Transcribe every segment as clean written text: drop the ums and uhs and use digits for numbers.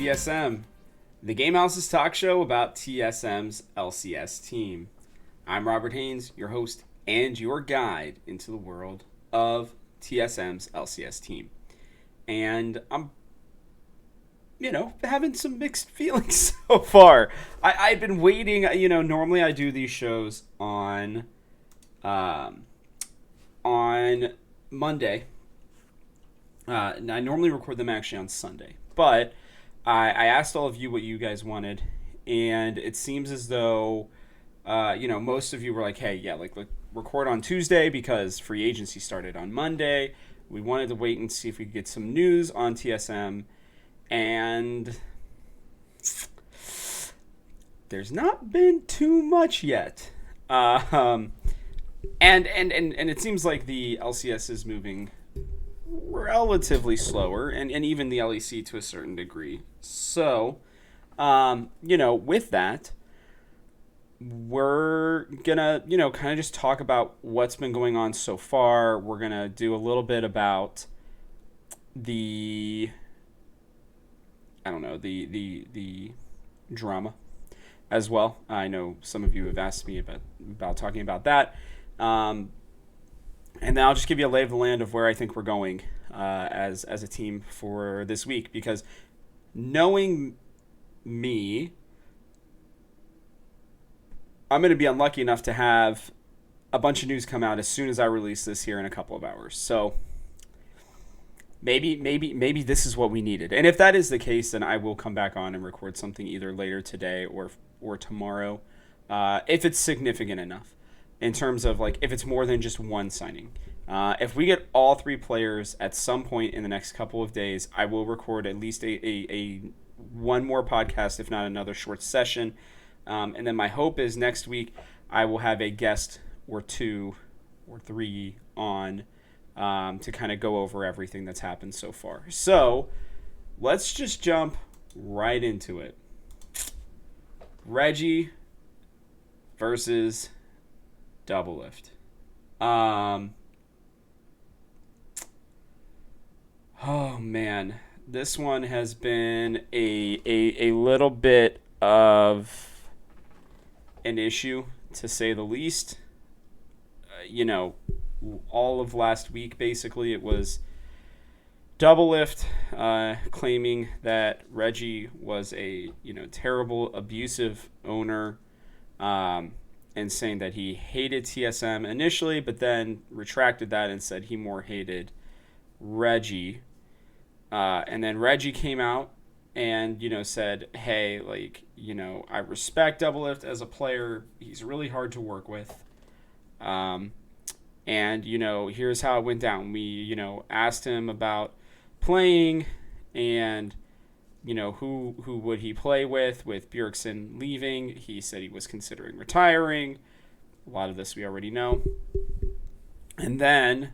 TSM, the Game House's talk show about TSM's LCS team. I'm Robert Haynes, your host and your guide into the world of TSM's LCS team. And I'm, having some mixed feelings so far. I've been waiting, normally I do these shows on Monday. And I normally record them actually on Sunday. But I asked all of you what you guys wanted, and it seems as though, most of you were like, hey, yeah, like record on Tuesday because free agency started on Monday. We wanted to wait and see if we could get some news on TSM, and there's not been too much yet. And it seems like the LCS is moving relatively slower, and even the LEC to a certain degree. So, with that, we're gonna, kind of just talk about what's been going on so far. We're gonna do a little bit about the drama as well. I know some of you have asked me about talking about that. And then I'll just give you a lay of the land of where I think we're going as a team for this week. Because knowing me, I'm going to be unlucky enough to have a bunch of news come out as soon as I release this here in a couple of hours. So maybe this is what we needed. And if that is the case, then I will come back on and record something either later today or tomorrow, if it's significant enough. In terms of, if it's more than just one signing. If we get all three players at some point in the next couple of days, I will record at least a one more podcast, if not another short session. And then my hope is next week I will have a guest or two or three on to kind of go over everything that's happened so far. So let's just jump right into it. Reggie versus Doublelift. Oh man, this one has been a little bit of an issue, to say the least. All of last week basically it was Doublelift claiming that Reggie was a terrible abusive owner. And saying that he hated TSM initially, but then retracted that and said he more hated Reggie. And then Reggie came out and, said, hey, I respect Doublelift as a player. He's really hard to work with. And, here's how it went down. We, asked him about playing and, who would he play with Bjergsen leaving. He said he was considering retiring. A lot of this we already know. And then,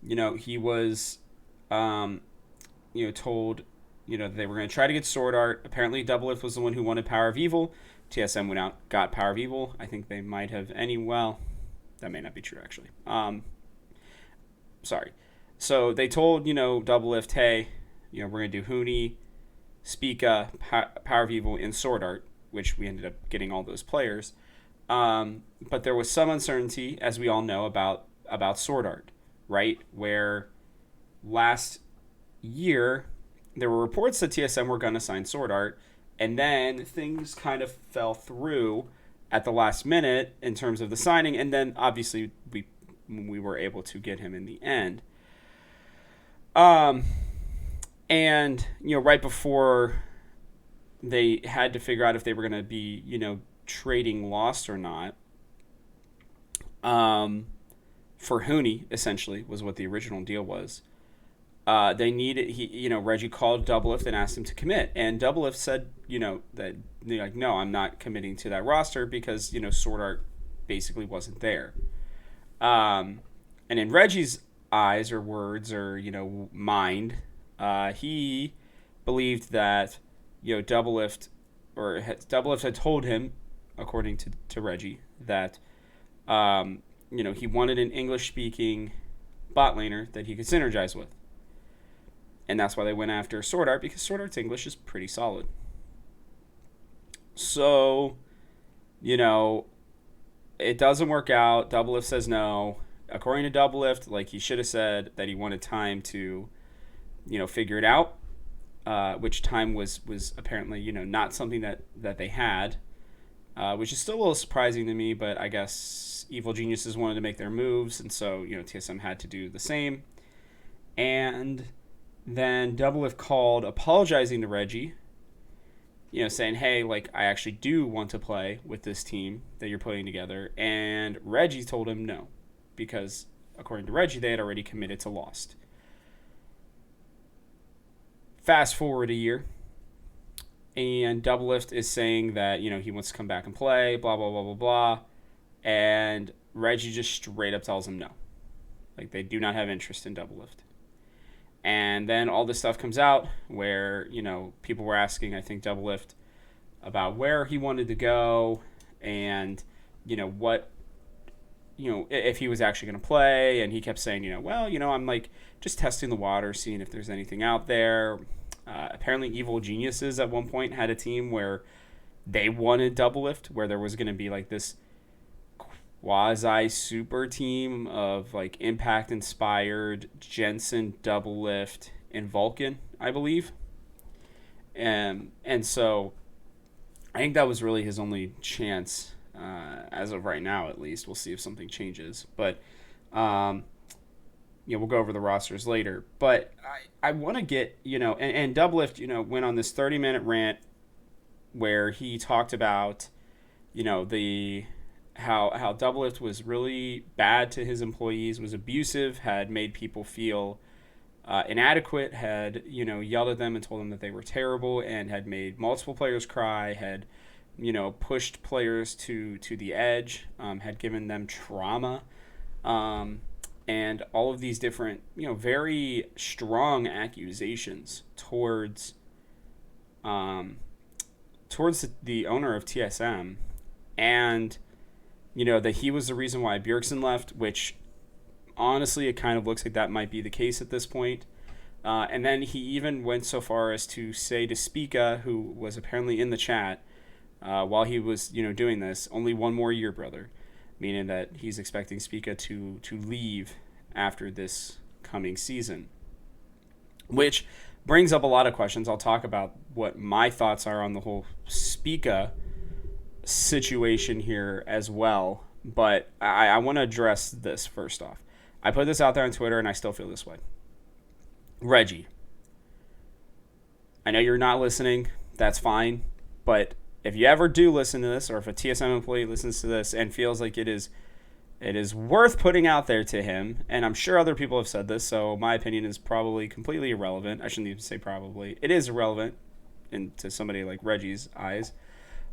he was, told, that they were going to try to get Sword Art. Apparently, Doublelift was the one who wanted Power of Evil. TSM went out, got Power of Evil. I think they might have that may not be true, actually. Sorry. So they told, Doublelift, hey, we're going to do Huni, Spica, Power of Evil, and Sword Art, which we ended up getting all those players. But there was some uncertainty, as we all know, about Sword Art, right? Where last year there were reports that TSM were going to sign Sword Art, and then things kind of fell through at the last minute in terms of the signing, and then obviously we were able to get him in the end. And, right before they had to figure out if they were going to be, trading Lost or not, for Huni, essentially, was what the original deal was. They needed, Reggie called Doublelift and asked him to commit. And Doublelift said, that, no, I'm not committing to that roster because, Sword Art basically wasn't there. And in Reggie's eyes or words or, mind, he believed that, Doublelift had told him, according to Reggie, that, he wanted an English-speaking bot laner that he could synergize with. And that's why they went after Sword Art, because Sword Art's English is pretty solid. So, it doesn't work out. Doublelift says no. According to Doublelift, like, he should have said that he wanted time to, figure it out, which time was apparently, not something that they had, which is still a little surprising to me, but I guess Evil Geniuses wanted to make their moves, and so, TSM had to do the same. And then Doublelift called apologizing to Reggie, saying, hey, like, I actually do want to play with this team that you're putting together. And Reggie told him no, because according to Reggie, they had already committed to Lost. Fast forward a year, and Doublelift is saying that, he wants to come back and play, blah, blah, blah, blah, blah. And Reggie just straight up tells him no. Like, they do not have interest in Doublelift. And then all this stuff comes out where, people were asking, I think, Doublelift about where he wanted to go and, what, if he was actually going to play. And he kept saying, I'm like just testing the water, seeing if there's anything out there. Apparently Evil Geniuses at one point had a team where they wanted Doublelift, where there was going to be like this quasi super team of like Impact inspired Jensen, Doublelift, and Vulcan, I believe. And so I think that was really his only chance, as of right now at least. We'll see if something changes, but we'll go over the rosters later. But I want to get, and Doublelift, went on this 30-minute rant where he talked about, how Doublelift was really bad to his employees, was abusive, had made people feel inadequate, had, yelled at them and told them that they were terrible, and had made multiple players cry, had, pushed players to the edge, had given them trauma, and all of these different, very strong accusations towards the owner of TSM, and that he was the reason why Bjergsen left, which honestly, it kind of looks like that might be the case at this point. And then he even went so far as to say to Spica, who was apparently in the chat while he was, doing this, only one more year, brother, meaning that he's expecting Spica to leave after this coming season, which brings up a lot of questions. I'll talk about what my thoughts are on the whole Spica situation here as well, but I want to address this first off. I put this out there on Twitter and I still feel this way. Reggie, I know you're not listening, that's fine, but if you ever do listen to this, or if a TSM employee listens to this and feels like it is worth putting out there to him, and I'm sure other people have said this, so my opinion is probably completely irrelevant. I shouldn't even say probably. It is irrelevant to somebody like Reggie's eyes.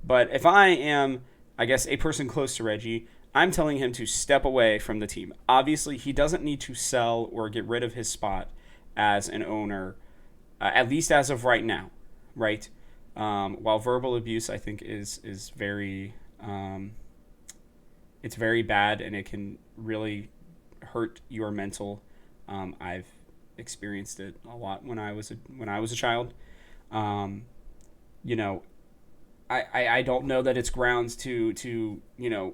But if I am, I guess, a person close to Reggie, I'm telling him to step away from the team. Obviously, he doesn't need to sell or get rid of his spot as an owner, at least as of right now, right? While verbal abuse, I think, is very, it's very bad, and it can really hurt your mental. I've experienced it a lot when I was a child. I don't know that it's grounds to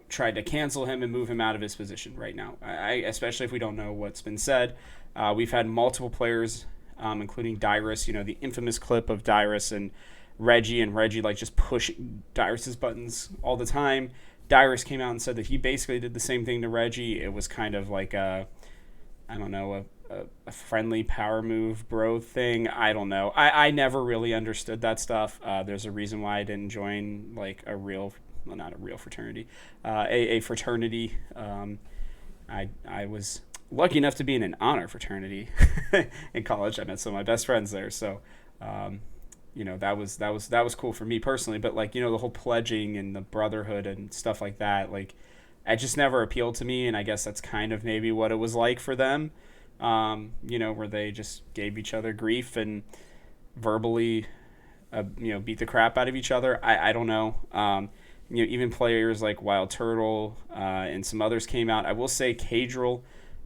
try to cancel him and move him out of his position right now. Especially if we don't know what's been said. We've had multiple players, including Dyrus, the infamous clip of Dyrus and Reggie like just pushing Dyrus's buttons all the time. Dyrus came out and said that he basically did the same thing to Reggie. It was kind of like a friendly power move bro thing. I don't know. I never really understood that stuff. There's a reason why I didn't join like not a real fraternity, a fraternity. I was lucky enough to be in an honor fraternity in college. I met some of my best friends there. So, that was cool for me personally. But like, the whole pledging and the brotherhood and stuff like that, like, it just never appealed to me. And I guess that's kind of maybe what it was like for them. Where they just gave each other grief and verbally, beat the crap out of each other. I don't know. Even players like Wild Turtle and some others came out. I will say Cadril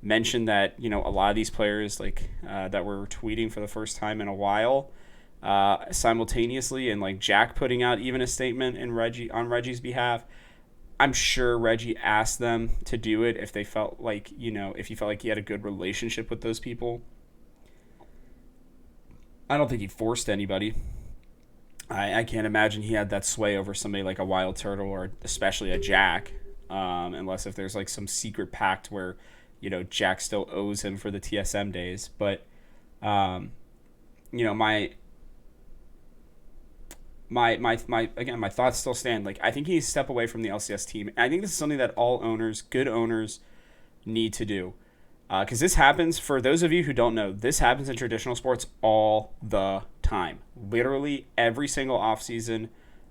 mentioned that, you know, a lot of these players like that were tweeting for the first time in a while simultaneously, and like Jack putting out even a statement in Reggie's behalf. I'm sure Reggie asked them to do it if they felt like, you know, if he felt like he had a good relationship with those people. I don't think he forced anybody. I can't imagine he had that sway over somebody like a Wild Turtle or especially a Jack, unless if there's like some secret pact where, you know, Jack still owes him for the TSM days. But, you know, my thoughts still stand. Like, I think he needs to step away from the LCS team. And I think this is something that all owners, good owners, need to do. Because this happens, for those of you who don't know, this happens in traditional sports all the time. Literally every single offseason,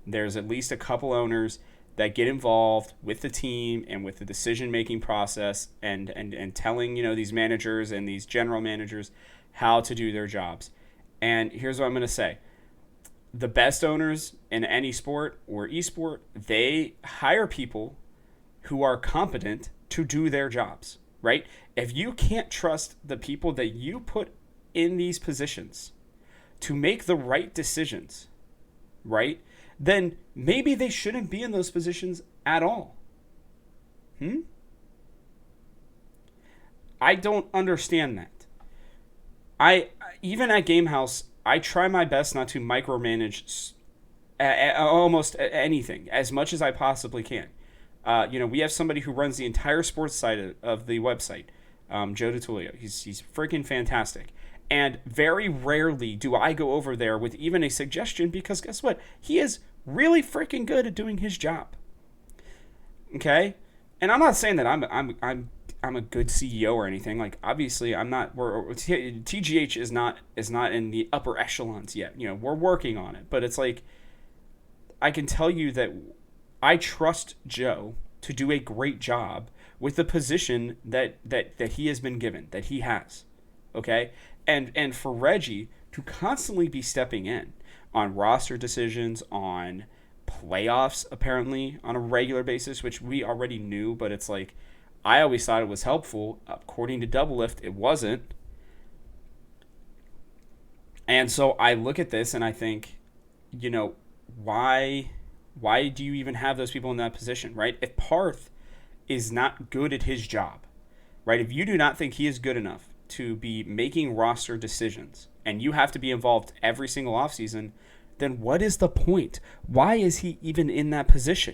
there's at least a couple owners that get involved with the team and with the decision-making process and telling, you know, these managers and these general managers how to do their jobs. And here's what I'm going to say. The best owners in any sport or esport, they hire people who are competent to do their jobs, right? If you can't trust the people that you put in these positions to make the right decisions, right, then maybe they shouldn't be in those positions at all. I don't understand that. Even at Gamehouse, I try my best not to micromanage almost anything as much as I possibly can. You know, we have somebody who runs the entire sports side of the website, Joe DiTullio. He's freaking fantastic. And very rarely do I go over there with even a suggestion, because guess what? He is really freaking good at doing his job. Okay? And I'm not saying that I'm a good CEO or anything. Like, obviously I'm not. TGH is not in the upper echelons yet. You know, we're working on it. But it's like, I can tell you that I trust Joe to do a great job with the position that he has been given, that he has. Okay? And for Reggie to constantly be stepping in on roster decisions, on playoffs, apparently, on a regular basis, which we already knew, but it's like, I always thought it was helpful. According to Doublelift, it wasn't. And so I look at this and I think, you know, why do you even have those people in that position, right? If Parth is not good at his job, right? If you do not think he is good enough to be making roster decisions and you have to be involved every single offseason, then what is the point? Why is he even in that position?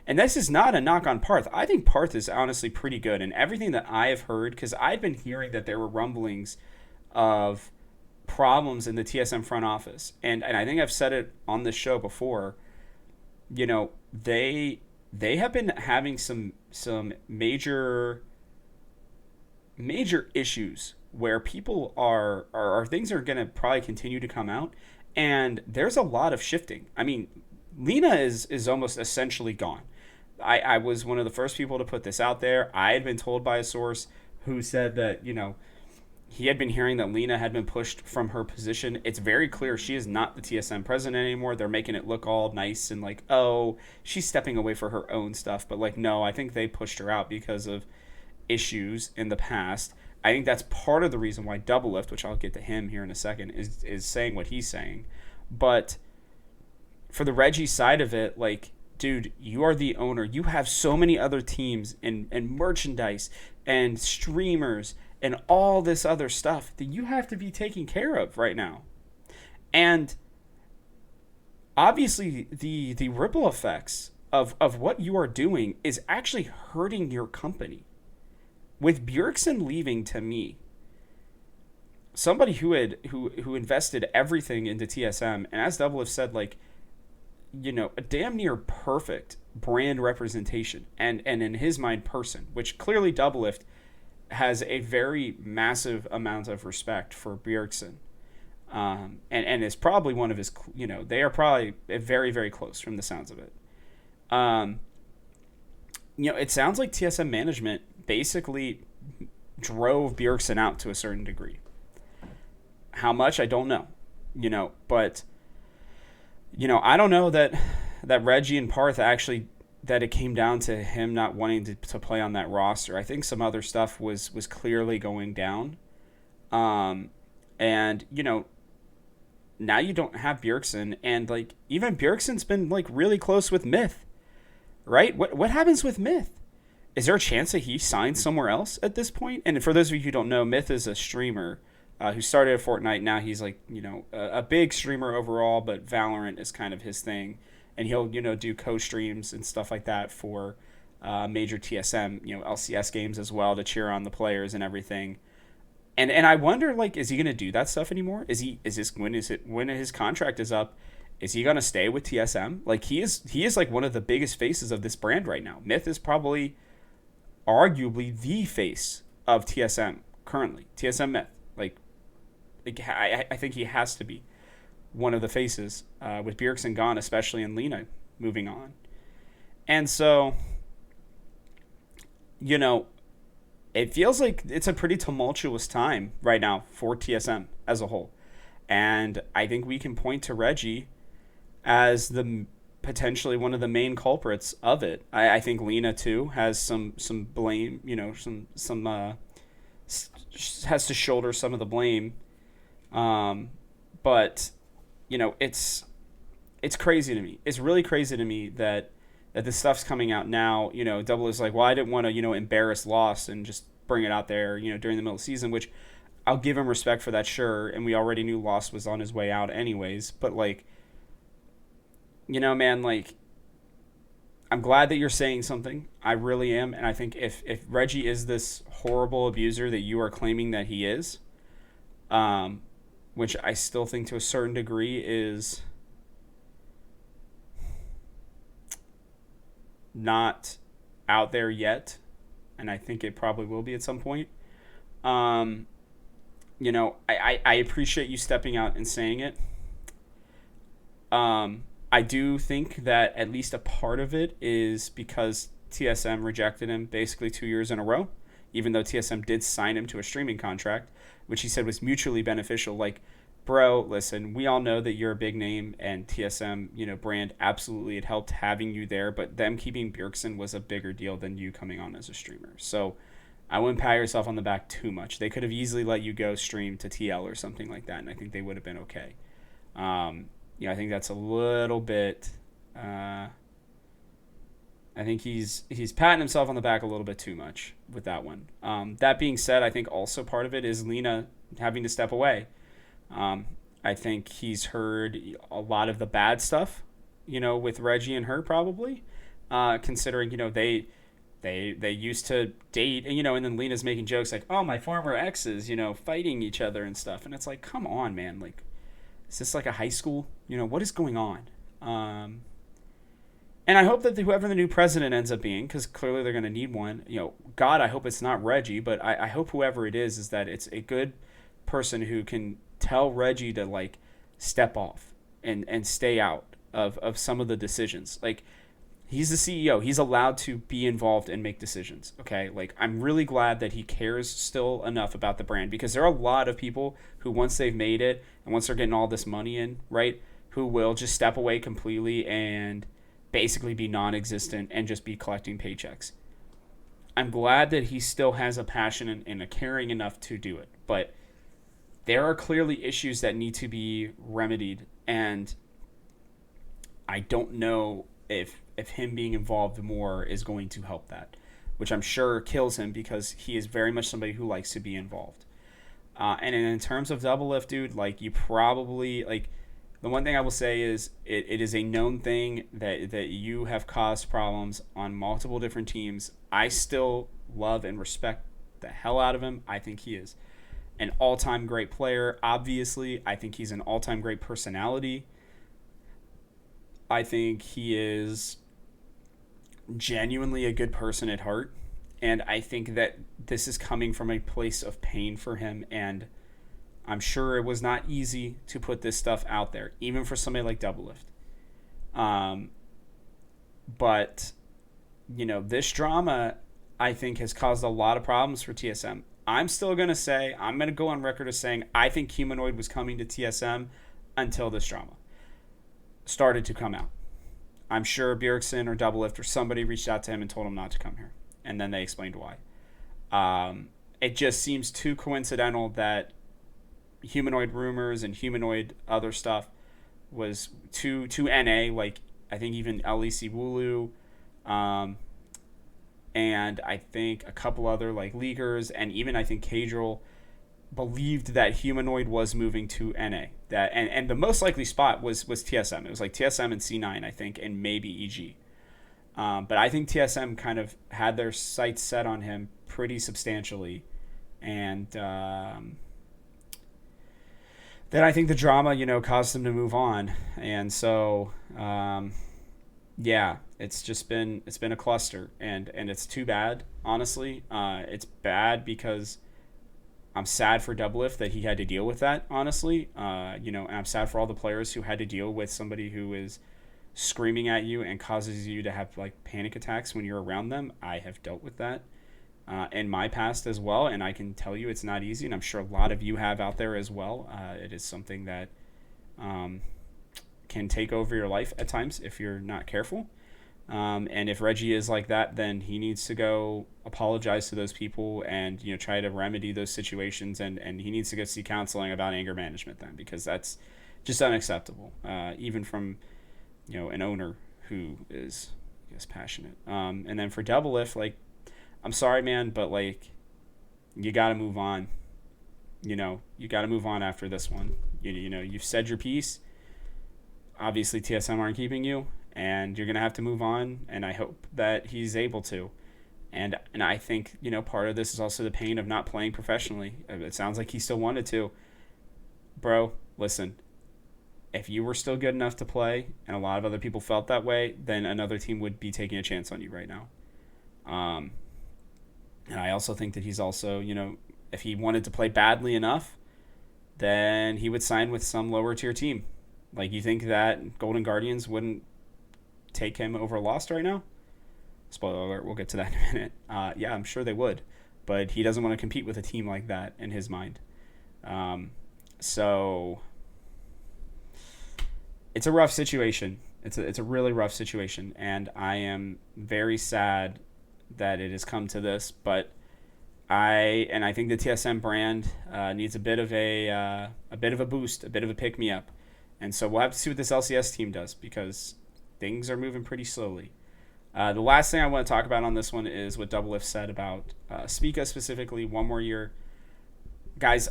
And this is not a knock on Parth. I think Parth is honestly pretty good. And everything that I have heard, because I've been hearing that there were rumblings of problems in the TSM front office. And I think I've said it on this show before, you know, they have been having some major issues where people are things are going to probably continue to come out. And there's a lot of shifting. I mean, Lena is almost essentially gone. I was one of the first people to put this out there. I had been told by a source who said that, you know, he had been hearing that Lena had been pushed from her position. It's very clear she is not the TSM president anymore. They're making it look all nice and like, oh, she's stepping away for her own stuff. But like, no, I think they pushed her out because of issues in the past. I think that's part of the reason why Doublelift, which I'll get to him here in a second, is saying what he's saying. But for the Reggie side of it, like, dude, you are the owner. You have so many other teams and merchandise and streamers and all this other stuff that you have to be taking care of right now. And obviously the ripple effects of what you are doing is actually hurting your company. With Bjergsen leaving, to me, somebody who invested everything into TSM, and as Doublelift said, like, you know, a damn near perfect brand representation and in his mind person, which clearly Doublelift has a very massive amount of respect for Bjergsen, and is probably one of his, you know, they are probably very, very close from the sounds of it. You know, it sounds like TSM management basically drove Bjergsen out to a certain degree. How much, I don't know, you know, but, you know, I don't know that Reggie and Parth actually that it came down to him not wanting to play on that roster. I think some other stuff was clearly going down. And, now you don't have Bjergsen, and, like, even Bjergsen's been, like, really close with Myth, right? What happens with Myth? Is there a chance that he signs somewhere else at this point? And for those of you who don't know, Myth is a streamer who started at Fortnite. Now he's, like, a big streamer overall, but Valorant is kind of his thing. And he'll, do co-streams and stuff like that for major TSM, LCS games as well to cheer on the players and everything. And I wonder, like, is he gonna do that stuff anymore? When his contract is up, is he gonna stay with TSM? Like, he is like one of the biggest faces of this brand right now. Myth is probably arguably the face of TSM currently. TSM Myth. Like I think he has to be one of the faces with Bjergsen gone, especially, and Lena moving on. And so, it feels like it's a pretty tumultuous time right now for TSM as a whole. And I think we can point to Reggie as the potentially one of the main culprits of it. I think Lena too has some blame, has to shoulder some of the blame. But it's crazy to me. It's really crazy to me that this stuff's coming out now. Double is like, well, I didn't want to, embarrass Lost and just bring it out there, during the middle of the season, which I'll give him respect for that, sure. And we already knew Lost was on his way out anyways. But, like, man, like, I'm glad that you're saying something. I really am. And I think if Reggie is this horrible abuser that you are claiming that he is, which I still think to a certain degree is not out there yet, and I think it probably will be at some point. I appreciate you stepping out and saying it. I do think that at least a part of it is because TSM rejected him basically 2 years in a row, even though TSM did sign him to a streaming contract, which he said was mutually beneficial. Like, bro, listen, we all know that you're a big name, and TSM, brand, absolutely, it helped having you there, but them keeping Bjergsen was a bigger deal than you coming on as a streamer. So I wouldn't pat yourself on the back too much. They could have easily let you go stream to TL or something like that, and I think they would have been okay. I think that's a little bit... I think he's patting himself on the back a little bit too much with that one. That being said, I think also part of it is Lena having to step away. I think he's heard a lot of the bad stuff, with Reggie and her probably, considering, they used to date, and, and then Lena's making jokes like, oh, my former exes, fighting each other and stuff. And it's like, come on, man. Like, is this like a high school? What is going on? And I hope that whoever the new president ends up being, because clearly they're going to need one, God, I hope it's not Reggie, but I hope whoever it is that it's a good person who can tell Reggie to, like, step off and stay out of some of the decisions. Like, he's the CEO. He's allowed to be involved and make decisions, okay? Like, I'm really glad that he cares still enough about the brand, because there are a lot of people who, once they've made it and once they're getting all this money in, right, who will just step away completely and basically be non-existent and just be collecting paychecks. I'm glad that he still has a passion and a caring enough to do it, but there are clearly issues that need to be remedied, and I don't know if him being involved more is going to help that, which I'm sure kills him, because he is very much somebody who likes to be involved. And in terms of Doublelift, dude, like, you probably, like, the one thing I will say is it is a known thing that you have caused problems on multiple different teams. I still love and respect the hell out of him. I think he is an all-time great player. Obviously, I think he's an all-time great personality. I think he is genuinely a good person at heart. And I think that this is coming from a place of pain for him. And I'm sure it was not easy to put this stuff out there, even for somebody like Doublelift. But, this drama, I think, has caused a lot of problems for TSM. I'm still going to say, I'm going to go on record as saying, I think Humanoid was coming to TSM until this drama started to come out. I'm sure Bjergsen or Doublelift or somebody reached out to him and told him not to come here. And then they explained why. It just seems too coincidental that humanoid rumors and humanoid other stuff was too NA. Like, I think even LEC Wulu, and I think a couple other like leaguers, and even I think Cadril believed that humanoid was moving to NA. That and the most likely spot was TSM. It was like TSM and C9, I think, and maybe EG. But I think TSM kind of had their sights set on him pretty substantially, and then I think the drama, caused him to move on, and so yeah, it's been a cluster, and it's too bad, honestly. It's bad because I'm sad for Doublelift that he had to deal with that, honestly. And I'm sad for all the players who had to deal with somebody who is screaming at you and causes you to have like panic attacks when you're around them. I have dealt with that in my past as well, and I can tell you it's not easy, and I'm sure a lot of you have out there as well. It is something that can take over your life at times if you're not careful. And if Reggie is like that, then he needs to go apologize to those people and try to remedy those situations, and he needs to go see counseling about anger management then, because that's just unacceptable, even from an owner who is, I guess, passionate. And then for Doublelift, like, I'm sorry, man, but like, you got to move on. You got to move on after this one. You've said your piece. Obviously, TSM aren't keeping you, and you're going to have to move on, and I hope that he's able to. And I think, part of this is also the pain of not playing professionally. It sounds like he still wanted to. Bro, listen, if you were still good enough to play, and a lot of other people felt that way, then another team would be taking a chance on you right now. And I also think that he's also, if he wanted to play badly enough, then he would sign with some lower tier team. Like, you think that Golden Guardians wouldn't take him over Lost right now? Spoiler alert, we'll get to that in a minute. Yeah, I'm sure they would. But he doesn't want to compete with a team like that in his mind. So it's a rough situation. It's a really rough situation. And I am very sad that it has come to this. But I think the TSM brand needs a bit of a boost, a bit of a pick-me-up. And so we'll have to see what this LCS team does, because things are moving pretty slowly. The last thing I want to talk about on this one is what Doublelift said about Spica specifically, one more year. Guys,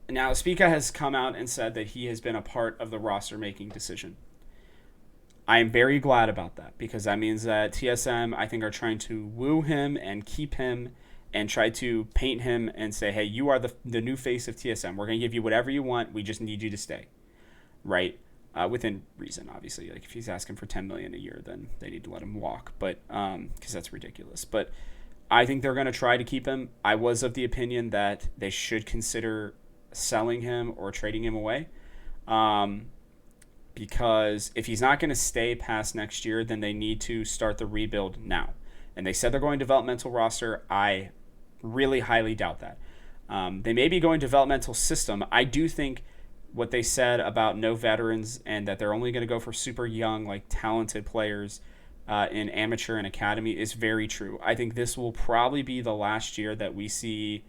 now Spica has come out and said that he has been a part of the roster-making decision. I am very glad about that, because that means that TSM, I think, are trying to woo him and keep him and try to paint him and say, hey, you are the new face of TSM. We're going to give you whatever you want. We just need you to stay. Right? Within reason, obviously. Like, if he's asking for $10 million a year, then they need to let him walk. But because that's ridiculous. But I think they're going to try to keep him. I was of the opinion that they should consider selling him or trading him away. Because if he's not going to stay past next year, then they need to start the rebuild now. And they said they're going developmental roster. I really highly doubt that. They may be going developmental system. I do think what they said about no veterans and that they're only going to go for super young, like talented players in amateur and academy is very true. I think this will probably be the last year that we see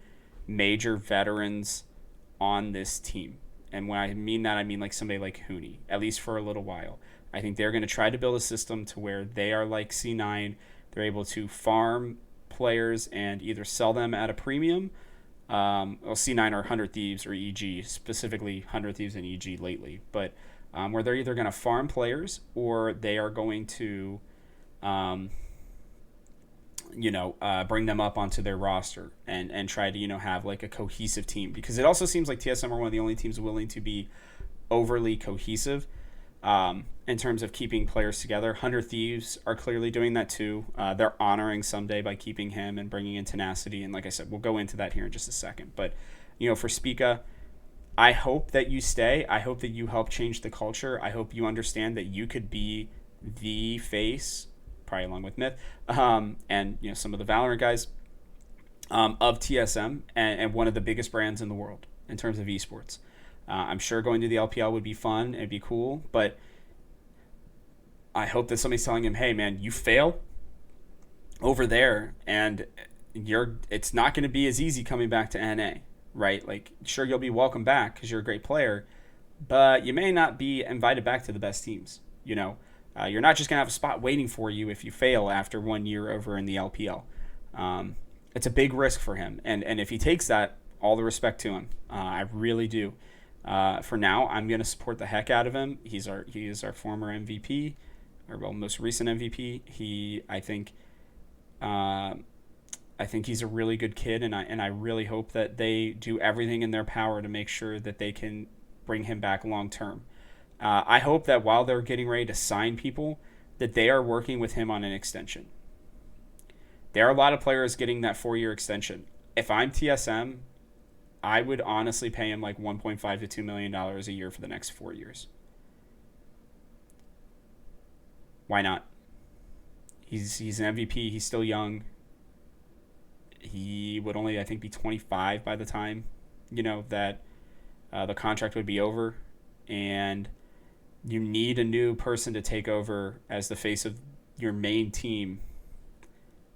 major veterans on this team. And when I mean that, I mean like somebody like Hooney, at least for a little while. I think they're going to try to build a system to where they are like C9. They're able to farm players and either sell them at a premium. C9 are 100 Thieves or EG, specifically 100 Thieves and EG lately. But where they're either going to farm players or they are going to, bring them up onto their roster and try to, have like a cohesive team. Because it also seems like TSM are one of the only teams willing to be overly cohesive in terms of keeping players together. 100 Thieves are clearly doing that too. They're honoring Someday by keeping him and bringing in tenacity. And like I said, we'll go into that here in just a second. But, for Spica, I hope that you stay. I hope that you help change the culture. I hope you understand that you could be the face, probably along with Myth, and some of the Valorant guys of TSM and one of the biggest brands in the world in terms of esports. I'm sure going to the LPL would be fun. It'd be cool. But I hope that somebody's telling him, hey, man, you fail over there, and it's not going to be as easy coming back to NA, right? Like, sure, you'll be welcome back because you're a great player, but you may not be invited back to the best teams. You're not just going to have a spot waiting for you if you fail after 1 year over in the LPL. It's a big risk for him, and if he takes that, all the respect to him. I really do. For now, I'm going to support the heck out of him. He is our former MVP, or most recent MVP. I think he's a really good kid, and I really hope that they do everything in their power to make sure that they can bring him back long term. I hope that while they're getting ready to sign people, that they are working with him on an extension. There are a lot of players getting that 4-year extension. If I'm TSM, I would honestly pay him like $1.5 to $2 million a year for the next 4 years. Why not? He's an MVP. He's still young. He would only, I think, be 25 by the time, that the contract would be over. And you need a new person to take over as the face of your main team.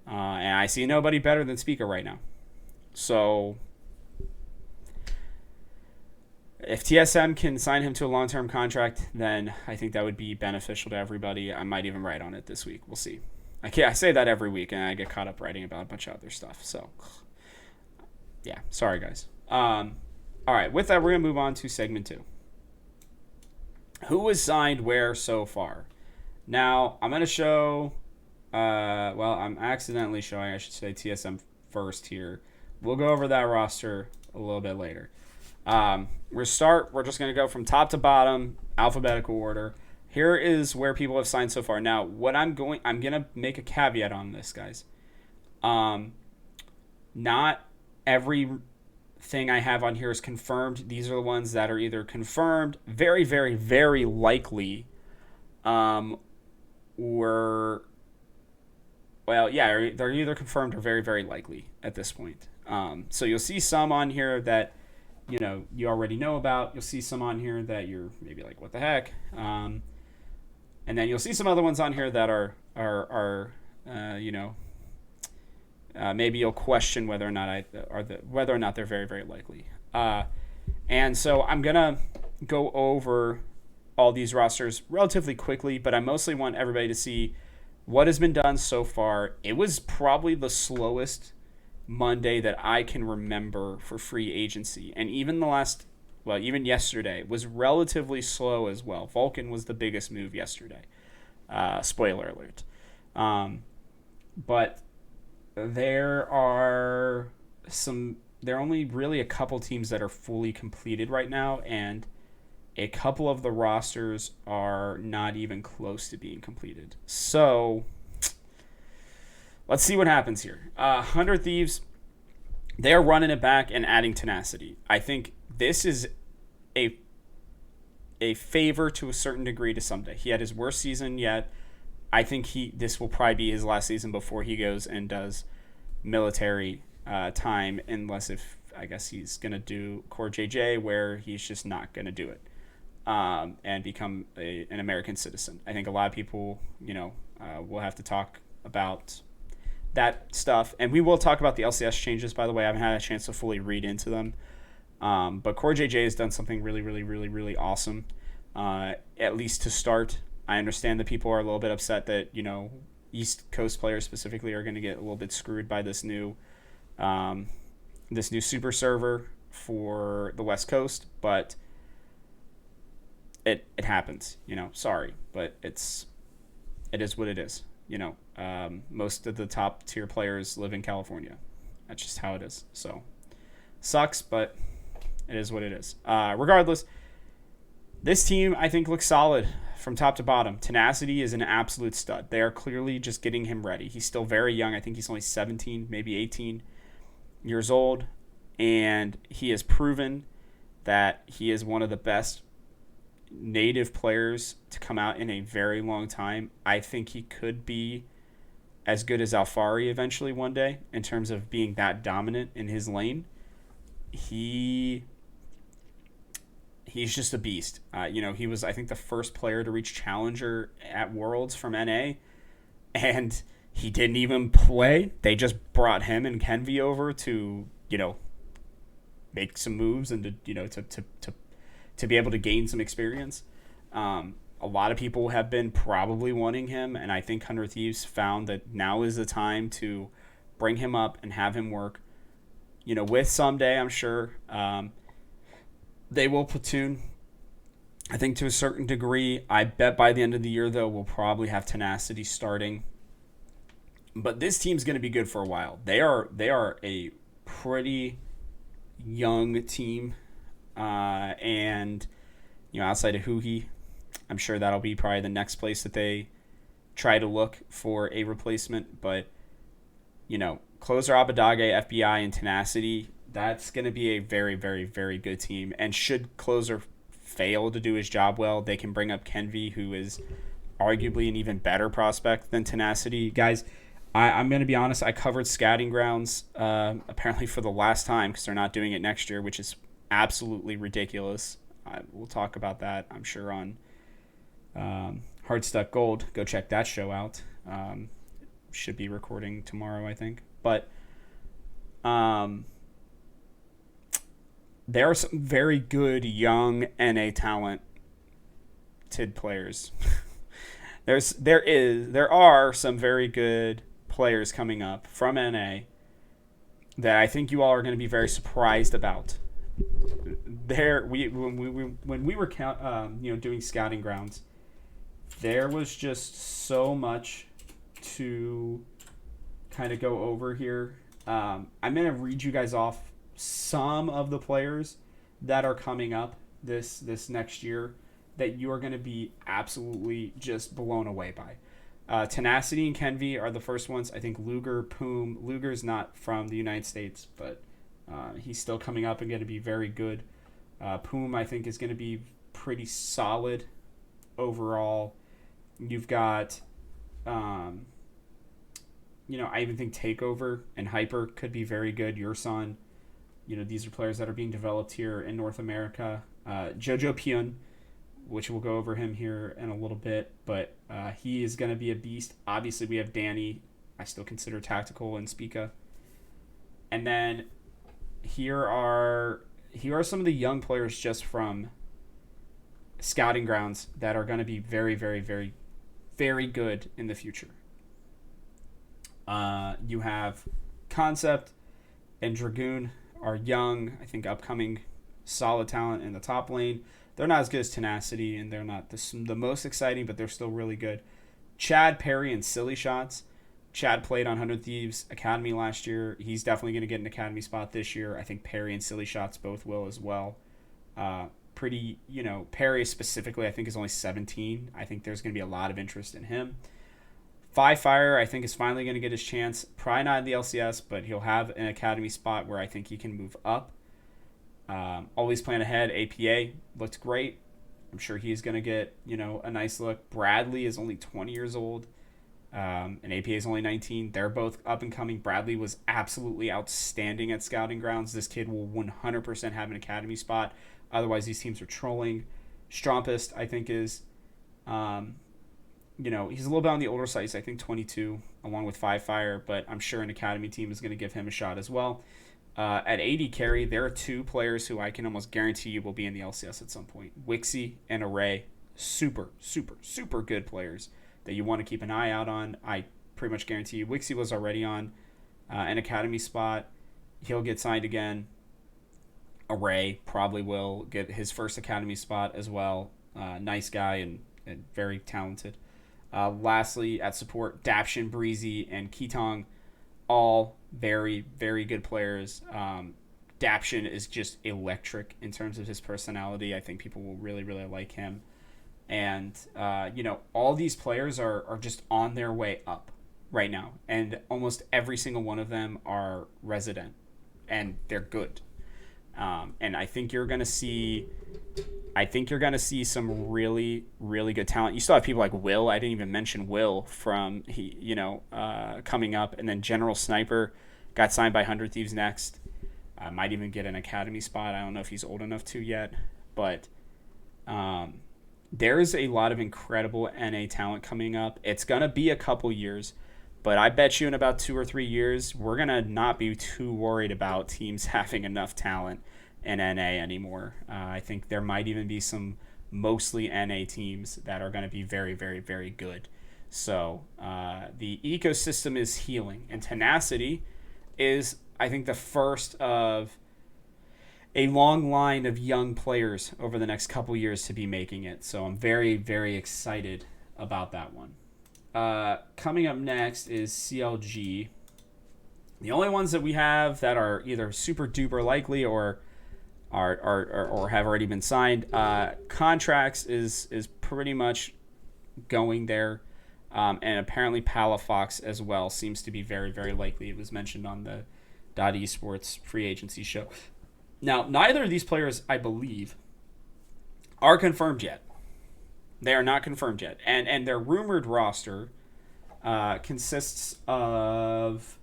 And I see nobody better than Spica right now. So if TSM can sign him to a long-term contract, then I think that would be beneficial to everybody. I might even write on it this week. We'll see. I say that every week, and I get caught up writing about a bunch of other stuff. So, yeah. Sorry, guys. All right. With that, we're going to move on to segment 2. Who was signed where so far? Now, I'm going to show... I'm accidentally showing, I should say, TSM first here. We'll go over that roster a little bit later. We're just going to go from top to bottom, alphabetical order. Here is where people have signed so far. Now, I'm going to make a caveat on this, guys. Not everything I have on here is confirmed. These are the ones that are either confirmed, very, very, very likely, they're either confirmed or very, very likely at this point. So you'll see some on here that, you already know about. You'll see some on here that you're maybe like, what the heck? And then you'll see some other ones on here that are maybe you'll question whether or not they're very, very likely. And so I'm gonna go over all these rosters relatively quickly, but I mostly want everybody to see what has been done so far. It was probably the slowest Monday that I can remember for free agency, and even even yesterday was relatively slow as well. Vulcan was the biggest move yesterday. Spoiler alert. But there are only really a couple teams that are fully completed right now, and a couple of the rosters are not even close to being completed. So let's see what happens here. 100 Thieves, they're running it back and adding tenacity. I think this is a favor to a certain degree to Someday. He had his worst season yet. I think this will probably be his last season before he goes and does military time, unless I guess he's going to do Core JJ, where he's just not going to do it and become an American citizen. I think a lot of people, will have to talk about that stuff. And we will talk about the LCS changes, by the way. I haven't had a chance to fully read into them. But Core JJ has done something really, really, really, really awesome, at least to start. I understand that people are a little bit upset that, East Coast players specifically are going to get a little bit screwed by this new super server for the West Coast, but it happens, sorry, but it is what it is. Most of the top tier players live in California. That's just how it is. So sucks, but it is what it is. Regardless, this team, I think, looks solid from top to bottom. Tenacity is an absolute stud. They are clearly just getting him ready. He's still very young. I think he's only 17, maybe 18 years old. And he has proven that he is one of the best native players to come out in a very long time. I think he could be as good as Alfari eventually one day in terms of being that dominant in his lane. He he's just a beast. He was, I think, the first player to reach Challenger at Worlds from NA, and he didn't even play. They just brought him and Kenvi over to, make some moves and to be able to gain some experience. A lot of people have been probably wanting him, and I think 100 Thieves found that now is the time to bring him up and have him work. With someday, I'm sure they will platoon. I think to a certain degree. I bet by the end of the year, though, we'll probably have Tenacity starting. But this team's going to be good for a while. They are a pretty young team, and outside of Huhi, I'm sure that'll be probably the next place that they try to look for a replacement. But Closer, Abadage, FBI, and Tenacity, that's going to be a very, very, very good team. And should Closer fail to do his job well, they can bring up Kenvi, who is arguably an even better prospect than Tenacity. Guys, I'm going to be honest, I covered Scouting Grounds apparently for the last time because they're not doing it next year, which is absolutely ridiculous. We'll talk about that, I'm sure, on Hard Stuck Gold. Go check that show out. Should be recording tomorrow, I think. But there are some very good young NA talented players. There are some very good players coming up from NA that I think you all are going to be very surprised about. When we were doing Scouting Grounds, there was just so much to kind of go over here. I'm going to read you guys off some of the players that are coming up this next year that you are going to be absolutely just blown away by. Tenacity and Kenvi are the first ones. I think Luger's not from the United States, but he's still coming up and going to be very good. Poom, I think, is going to be pretty solid overall. You've got I even think Takeover and Hyper could be very good. Yurson, these are players that are being developed here in North America. Jojo Pyun, which we'll go over him here in a little bit, but he is going to be a beast. Obviously, we have Danny. I still consider Tactical and Spica. And then here are some of the young players just from Scouting Grounds that are going to be very, very, very, very good in the future. You have Concept and Dragoon are young, I think upcoming solid talent in the top lane. They're not as good as Tenacity, and they're not the most exciting, but they're still really good. Chad, Perry, and Silly Shots. Chad played on 100 Thieves Academy last year. He's definitely going to get an Academy spot this year. I think Perry and Silly Shots both will as well. Perry specifically, I think, is only 17. I think there's going to be a lot of interest in him. Fire, I think, is finally going to get his chance. Probably not in the LCS, but he'll have an Academy spot where I think he can move up. Always Plan Ahead, APA, looked great. I'm sure he's going to get, a nice look. Bradley is only 20 years old, and APA is only 19. They're both up and coming. Bradley was absolutely outstanding at Scouting Grounds. This kid will 100% have an Academy spot. Otherwise, these teams are trolling. Strompist, I think, is... he's a little bit on the older side. He's, I think, 22, along with Fire, but I'm sure an Academy team is going to give him a shot as well. At 80 carry, there are two players who I can almost guarantee you will be in the LCS at some point. Wixie and Array, super, super, super good players that you want to keep an eye out on. I pretty much guarantee you Wixie was already on an Academy spot. He'll get signed again. Array probably will get his first Academy spot as well. Nice guy and very talented. Lastly, at support, Dapshin, Breezy, and Ketong, all very, very good players. Dapshin is just electric in terms of his personality. I think people will really, really like him. And, all these players are just on their way up right now. And almost every single one of them are resident. And they're good. And I think you're going to see some really, really good talent. You still have people like Will. I didn't even mention Will from coming up, and then General Sniper got signed by 100 Thieves next. Might even get an Academy spot. I don't know if he's old enough to yet, but There's a lot of incredible NA talent coming up. It's going to be a couple years, but I bet you in about 2 or 3 years, we're going to not be too worried about teams having enough talent in NA anymore. I think there might even be some mostly NA teams that are going to be very, very, very good. So the ecosystem is healing, and Tenacity is, I think, the first of a long line of young players over the next couple years to be making it. So I'm very, very excited about that one. Coming up next is CLG. The only ones that we have that are either super duper likely or have already been signed. Contracts is pretty much going there. And apparently Palafox as well seems to be very, very likely. It was mentioned on the .esports free agency show. Now, neither of these players, I believe, are confirmed yet. They are not confirmed yet. And their rumored roster consists of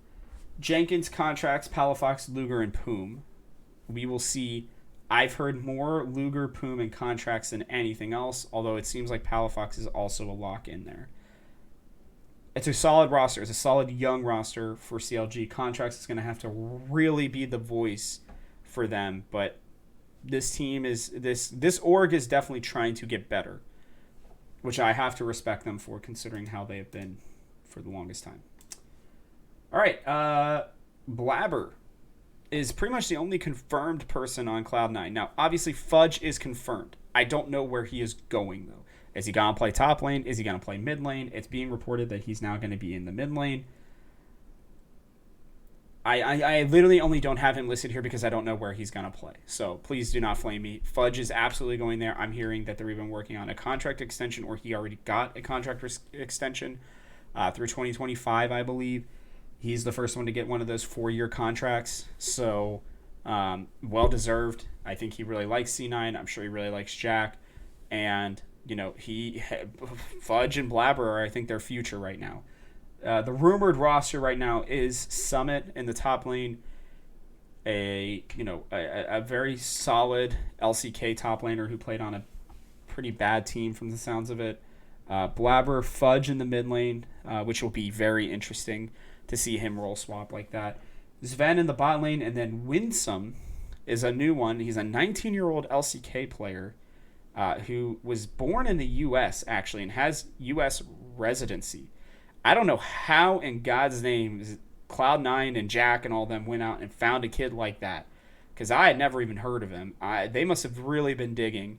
Jenkins, Contracts, Palafox, Luger, and Poom. We will see. I've heard more Luger, Poom, and Contracts than anything else, although it seems like Palafox is also a lock in there. It's a solid roster. It's a solid young roster for CLG. Contracts is going to have to really be the voice for them, but this team is this org is definitely trying to get better, which I have to respect them for, considering how they have been for the longest time. All right, Blabber is pretty much the only confirmed person on Cloud9. Now, obviously, Fudge is confirmed. I don't know where he is going, though. Is he going to play top lane? Is he going to play mid lane? It's being reported that he's now going to be in the mid lane. I literally only don't have him listed here because I don't know where he's going to play. So please do not flame me. Fudge is absolutely going there. I'm hearing that they're even working on a contract extension, or he already got a contract extension through 2025, I believe. He's the first one to get one of those 4-year contracts. So well-deserved. I think he really likes C9. I'm sure he really likes Jack. And, you know, Fudge and Blabber are, I think, their future right now. The rumored roster right now is Summit in the top lane, a very solid LCK top laner who played on a pretty bad team from the sounds of it. Blabber, Fudge in the mid lane, which will be very interesting to see him role swap like that. Sven in the bot lane, and then Winsome is a new one. He's a 19-year-old LCK player who was born in the U.S. actually and has U.S. residency. I don't know how in God's name Cloud9 and Jack and all them went out and found a kid like that, because I had never even heard of him. They must have really been digging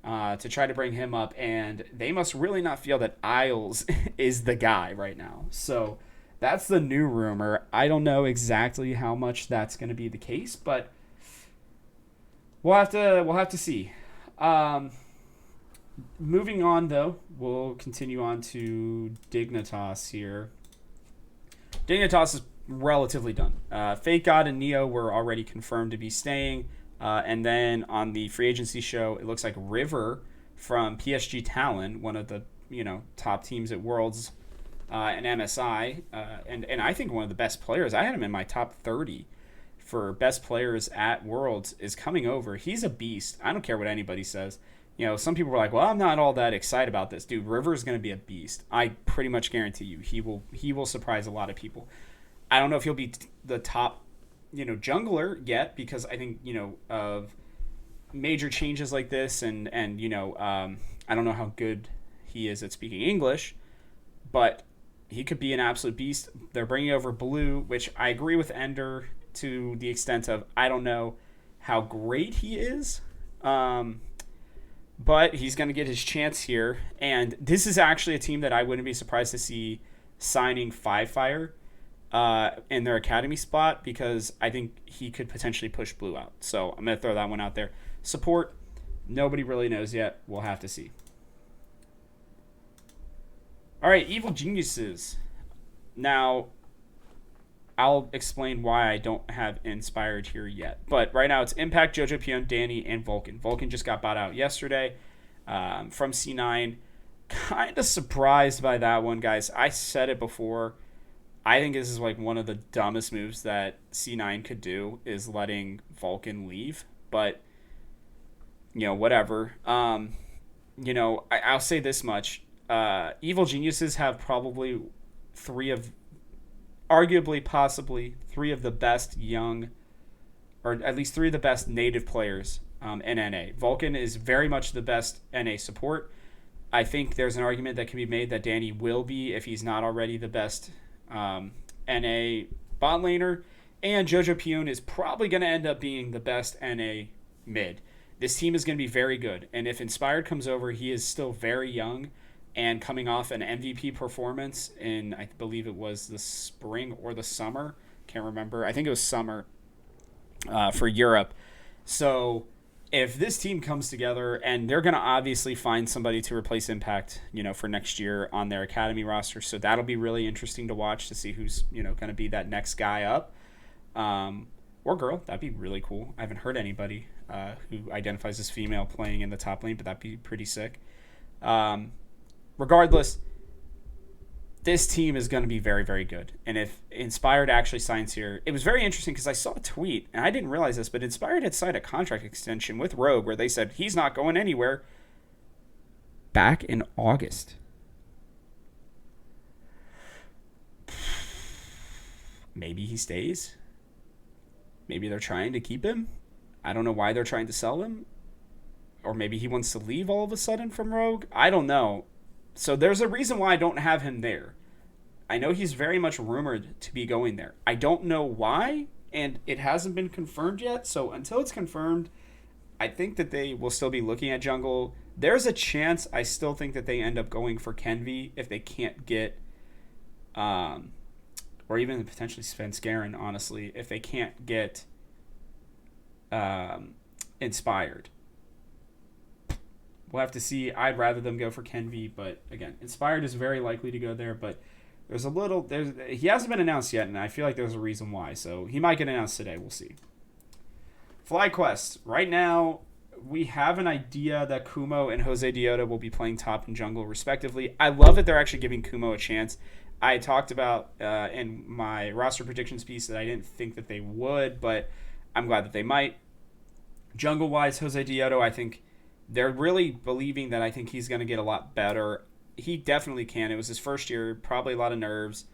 to try to bring him up, and they must really not feel that Isles is the guy right now. So that's the new rumor. I don't know exactly how much that's going to be the case, but we'll have to see. Moving on, though, we'll continue on to Dignitas here. Dignitas is relatively done. Fake God and Neo were already confirmed to be staying. And then on the free agency show, it looks like River from PSG Talon, one of the top teams at Worlds and MSI, and I think one of the best players. I had him in my top 30 for best players at Worlds, is coming over. He's a beast. I don't care what anybody says. Some people were like, well, I'm not all that excited about this. Dude, River is going to be a beast. I pretty much guarantee you he will surprise a lot of people. I don't know if he'll be the top, jungler yet, because I think, of major changes like this and I don't know how good he is at speaking English, but he could be an absolute beast. They're bringing over Blue, which I agree with Ender to the extent of I don't know how great he is. But he's going to get his chance here. And this is actually a team that I wouldn't be surprised to see signing Fire in their academy spot, because I think he could potentially push Blue out. So I'm going to throw that one out there. Support, nobody really knows yet. We'll have to see. All right, Evil Geniuses. Now, I'll explain why I don't have Inspired here yet. But right now it's Impact, Jojo Pion, Danny, and Vulcan. Vulcan just got bought out yesterday from C9. Kind of surprised by that one, guys. I said it before. I think this is like one of the dumbest moves that C9 could do, is letting Vulcan leave. But, whatever. I'll say this much. Evil Geniuses have probably possibly three of the best young, or at least three of the best native players in NA. Vulcan is very much the best NA support. I think there's an argument that can be made that Danny will be, if he's not already, the best NA bot laner. And Jojo Pion is probably going to end up being the best NA mid. This team is going to be very good. And if Inspired comes over, he is still very young and coming off an MVP performance in, I believe it was the spring or the summer. Can't remember. I think it was summer for Europe. So if this team comes together, and they're going to obviously find somebody to replace Impact, for next year on their academy roster. So that'll be really interesting to watch to see who's, going to be that next guy up. Or girl. That'd be really cool. I haven't heard anybody who identifies as female playing in the top lane, but that'd be pretty sick. Regardless, this team is going to be very, very good. And if Inspired actually signs here, it was very interesting because I saw a tweet, and I didn't realize this, but Inspired had signed a contract extension with Rogue where they said he's not going anywhere back in August. Maybe he stays. Maybe they're trying to keep him. I don't know why they're trying to sell him. Or maybe he wants to leave all of a sudden from Rogue. I don't know. So there's a reason why I don't have him there. I know he's very much rumored to be going there. I don't know why, and it hasn't been confirmed yet. So until it's confirmed, I think that they will still be looking at jungle. There's a chance I still think that they end up going for Kenvi if they can't get, or even potentially Svenskeren, honestly, if they can't get Inspired. We'll have to see. I'd rather them go for Kenvi, but again, Inspired is very likely to go there, but he hasn't been announced yet, and I feel like there's a reason why, so he might get announced today. We'll see. FlyQuest. Right now, we have an idea that Kumo and Jose Diota will be playing top and jungle, respectively. I love that they're actually giving Kumo a chance. I talked about in my roster predictions piece that I didn't think that they would, but I'm glad that they might. Jungle-wise, Jose Diota, I think they're really believing that I think he's going to get a lot better. He definitely can. It was his first year, probably a lot of nerves.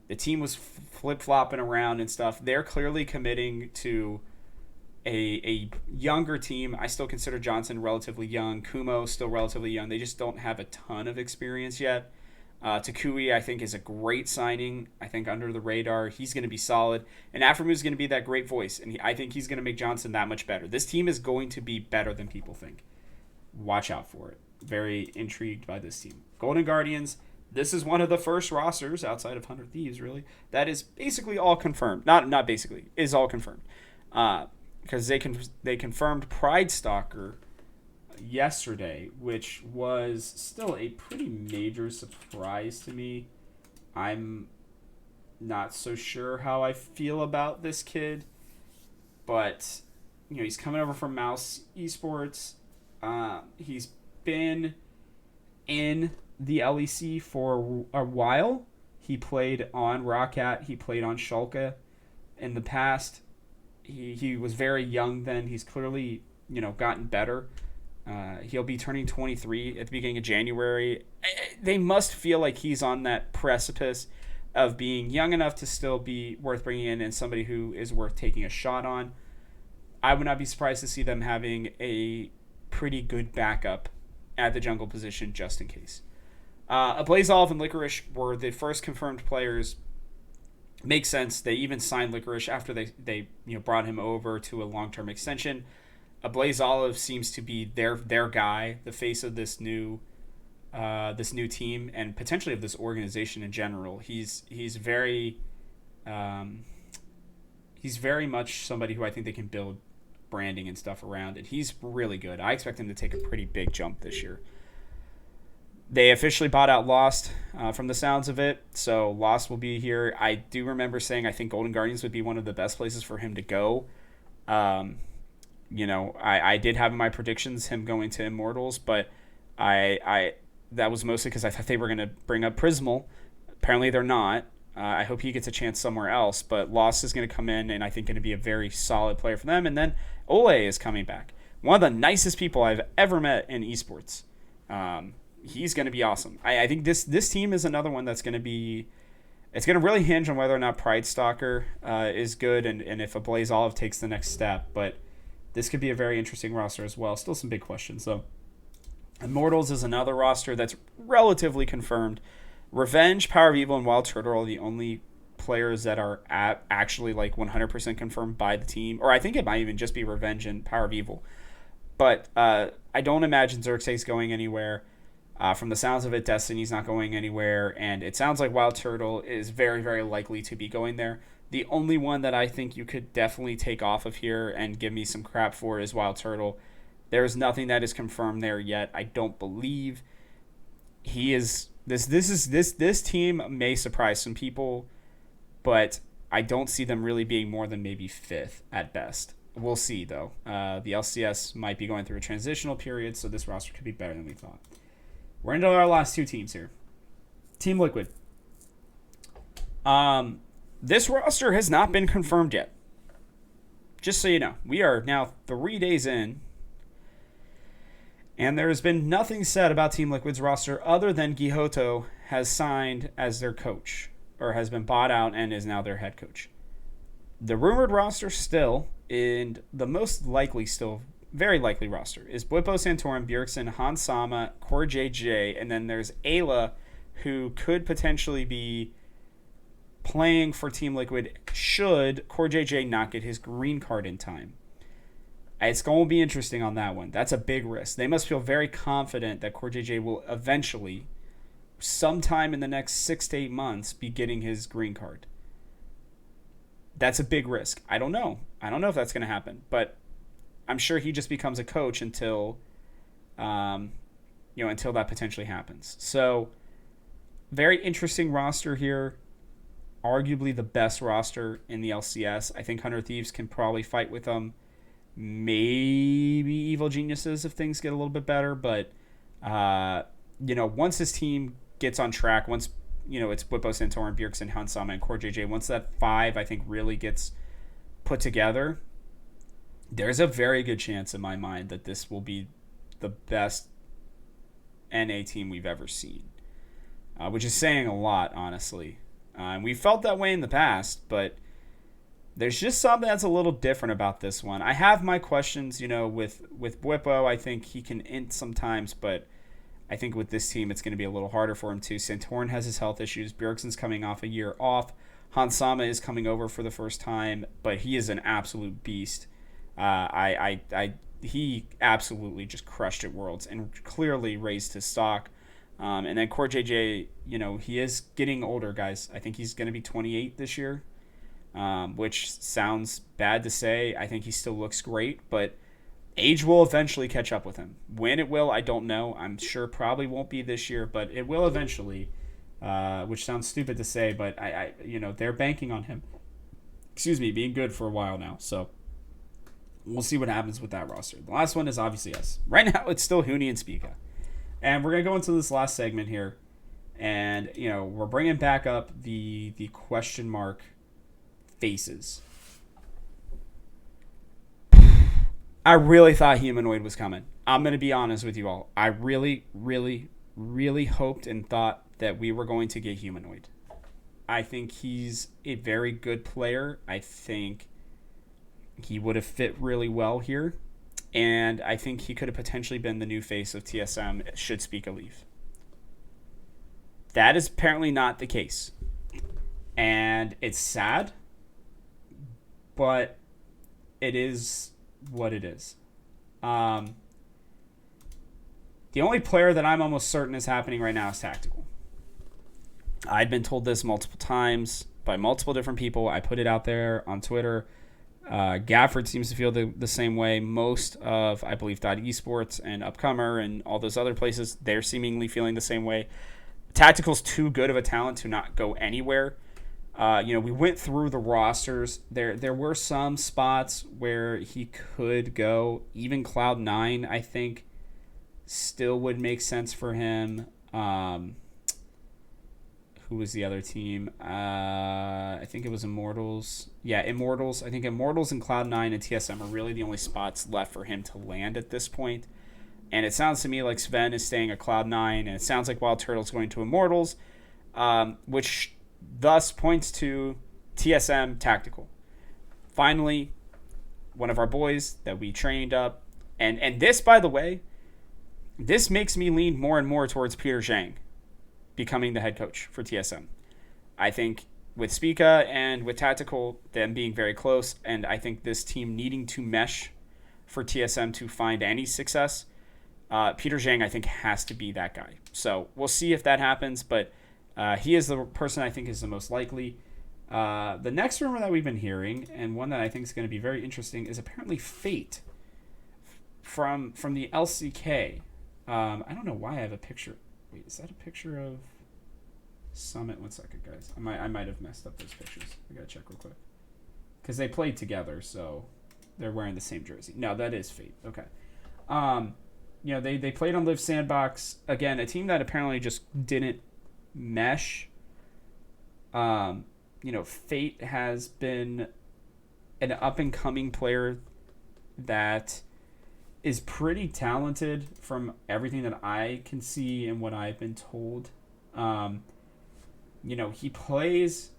The team was flip-flopping around and stuff. They're clearly committing to a younger team. I still consider Johnson relatively young. Kumo still relatively young. They just don't have a ton of experience yet. Takui, I think, is a great signing. I think under the radar, he's going to be solid. And Aframu is going to be that great voice. And I think he's going to make Johnson that much better. This team is going to be better than people think. Watch out for it. Very intrigued by this team. Golden Guardians, this is one of the first rosters, outside of 100 Thieves, really, that is basically all confirmed. Not basically, is all confirmed. Because they confirmed Pride Stalker yesterday, which was still a pretty major surprise to me. I'm not so sure how I feel about this kid, but he's coming over from Mouse Esports. He's been in the LEC for a while. He played on Roccat. He played on Schalke in the past. He was very young then. He's clearly gotten better. He'll be turning 23 at the beginning of January. They must feel like he's on that precipice of being young enough to still be worth bringing in and somebody who is worth taking a shot on. I would not be surprised to see them having a pretty good backup at the jungle position just in case. Blazolv and Licorice were the first confirmed players. Makes sense. They even signed Licorice after they brought him over to a long-term extension. Blazolv seems to be their guy, the face of this new team and potentially of this organization in general. He's very much somebody who I think they can build branding and stuff around, and he's really good. I expect him to take a pretty big jump this year. They officially bought out Lost from the sounds of it, so Lost will be here. I do remember saying I think Golden Guardians would be one of the best places for him to go. I did have in my predictions him going to Immortals, but I that was mostly because I thought they were going to bring up Prismal. Apparently they're not. I hope he gets a chance somewhere else, but Lost is going to come in and I think going to be a very solid player for them. And then Ole is coming back. One of the nicest people I've ever met in esports. He's going to be awesome. I think this team is another one that's going to be. It's going to really hinge on whether or not Pride Stalker is good and if a Blazolv takes the next step. But this could be a very interesting roster as well. Still some big questions, though. Immortals is another roster that's relatively confirmed. Revenge, Power of Evil, and Wild Turtle are the only players that are actually like 100% confirmed by the team. Or I think it might even just be Revenge and Power of Evil. But I don't imagine Xerxes going anywhere. From the sounds of it, Destiny's not going anywhere. And it sounds like Wild Turtle is very, very likely to be going there. The only one that I think you could definitely take off of here and give me some crap for is Wild Turtle. There's nothing that is confirmed there yet. I don't believe he is. This team may surprise some people, but I don't see them really being more than maybe 5th at best. We'll see, though. The LCS might be going through a transitional period, so this roster could be better than we thought. We're into our last 2 teams here. Team Liquid. This roster has not been confirmed yet. Just so you know, we are now 3 days in, and there has been nothing said about Team Liquid's roster other than Gihoto has signed as their coach, or has been bought out and is now their head coach. The rumored roster still, and the most likely still, very likely roster, is Bwipo, Santorum, Bjergsen, Hans Sama, Core JJ, and then there's Ayla, who could potentially be playing for Team Liquid should Core JJ not get his green card in time. It's going to be interesting on that one. That's a big risk. They must feel very confident that Core JJ will eventually, sometime in the next 6 to 8 months, be getting his green card. That's a big risk. I don't know. I don't know if that's going to happen, but I'm sure he just becomes a coach until that potentially happens. So, very interesting roster here. Arguably the best roster in the LCS. I think 100 Thieves can probably fight with them. Maybe Evil Geniuses if things get a little bit better, but once this team gets on track, once it's Bwipo, Santorum, Bjergsen, Hansama, and Core JJ, once that 5 I think really gets put together, there's a very good chance in my mind that this will be the best NA team we've ever seen, which is saying a lot, honestly. And we felt that way in the past, but there's just something that's a little different about this one. I have my questions, with Bwipo. I think he can int sometimes, but I think with this team, it's going to be a little harder for him too. Santorin has his health issues. Bjergsen's coming off a year off. Hansama is coming over for the first time, but he is an absolute beast. He absolutely just crushed at Worlds and clearly raised his stock. And then Core JJ, he is getting older, guys. I think he's going to be 28 this year. Which sounds bad to say. I think he still looks great, but age will eventually catch up with him. When it will, I don't know. I'm sure probably won't be this year, but it will eventually, which sounds stupid to say, but they're banking on him, being good for a while now. So we'll see what happens with that roster. The last one is obviously us. Right now, it's still Huni and Spica. And we're going to go into this last segment here, and, we're bringing back up the question mark faces. I really thought Humanoid was coming. I'm going to be honest with you all. I really, really, really hoped and thought that we were going to get Humanoid. I think he's a very good player. I think he would have fit really well here. And I think he could have potentially been the new face of TSM should Spica leave. That is apparently not the case. And it's sad, but it is what it is. The only player that I'm almost certain is happening right now is Tactical. I'd been told this multiple times by multiple different people. I put it out there on Twitter. Gafford seems to feel the same way. Most of, I believe, Esports and Upcomer and all those other places, they're seemingly feeling the same way. Tactical's too good of a talent to not go anywhere. We went through the rosters. There were some spots where he could go. Even Cloud9, I think, still would make sense for him. Who was the other team? I think it was Immortals. Yeah, Immortals. I think Immortals and Cloud9 and TSM are really the only spots left for him to land at this point. And it sounds to me like Sven is staying at Cloud9, and it sounds like Wild Turtle's going to Immortals, which thus points to TSM Tactical. Finally, one of our boys that we trained up. And this, by the way, this makes me lean more and more towards Peter Zhang becoming the head coach for TSM. I think with Spica and with Tactical, them being very close, and I think this team needing to mesh for TSM to find any success, Peter Zhang, I think, has to be that guy. So we'll see if that happens, but he is the person I think is the most likely. The next rumor that we've been hearing, and one that I think is going to be very interesting, is apparently Fate from the LCK. I don't know why I have a picture. Wait, is that a picture of Summit? 1 second, guys. I might have messed up those pictures. I gotta check real quick. Because they played together, so they're wearing the same jersey. No, that is Fate. Okay. They played on Live Sandbox. Again, a team that apparently just didn't mesh. Fate has been an up-and-coming player that is pretty talented from everything that I can see and what I've been told. He plays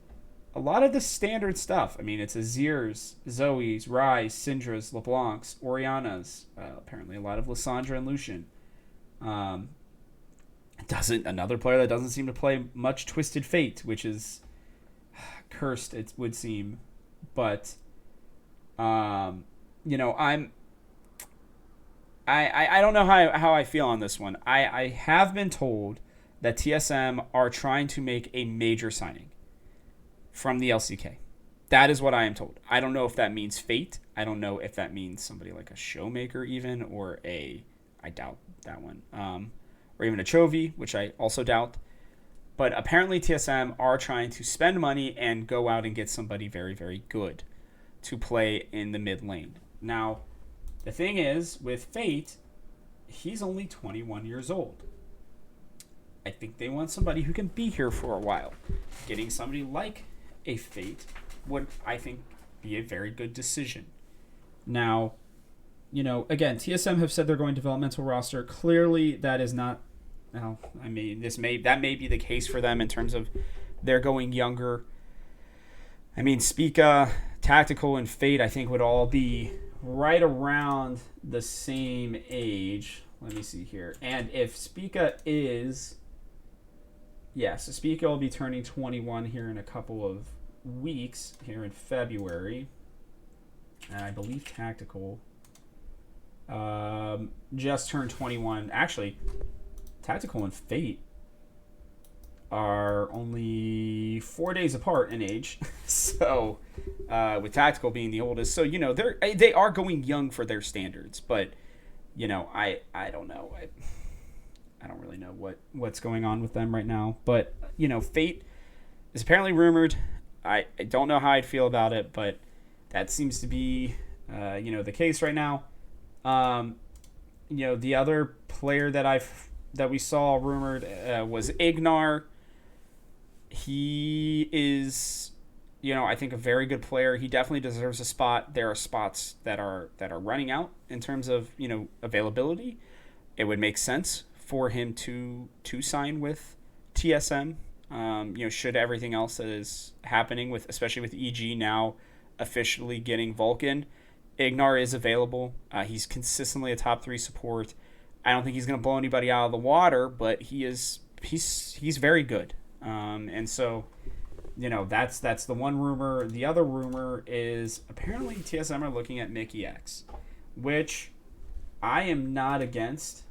a lot of the standard stuff. I mean, it's Azir's, Zoe's, Ryze, Syndra's, LeBlanc's, Oriana's, apparently a lot of Lissandra and Lucian. Another player that doesn't seem to play much Twisted Fate, which is cursed, it would seem. But, I don't know how I feel on this one. I have been told that TSM are trying to make a major signing from the LCK. That is what I am told. I don't know if that means Fate. I don't know if that means somebody like a Showmaker even, or I doubt that one. Or even a Chovy, which I also doubt. But apparently TSM are trying to spend money and go out and get somebody very, very good to play in the mid lane. Now, the thing is, with Fate, he's only 21 years old. I think they want somebody who can be here for a while. Getting somebody like a Fate would, I think, be a very good decision. Now, again, TSM have said they're going developmental roster. Clearly, that is not. Well, I mean, that may be the case for them in terms of they're going younger. I mean, Spica, Tactical, and Fate, I think, would all be right around the same age. Let me see here. And if Spica is... so Spica will be turning 21 here in a couple of weeks, here in February. And I believe Tactical just turned 21. Actually, Tactical and Fate are only 4 days apart in age. So, with Tactical being the oldest. So, they are going young for their standards. But, I don't know. I don't really know what's going on with them right now. But, Fate is apparently rumored. I don't know how I'd feel about it, but that seems to be, the case right now. The other player that we saw rumored was Ignar. He is, I think a very good player. He definitely deserves a spot. There are spots that are running out in terms of, availability. It would make sense for him to sign with TSM. Should everything else that is happening especially with EG now officially getting Vulcan, Ignar is available. He's consistently a top 3 support. I don't think he's going to blow anybody out of the water, but he's very good. And so, that's the one rumor. The other rumor is apparently TSM are looking at Mickey X, which I am not against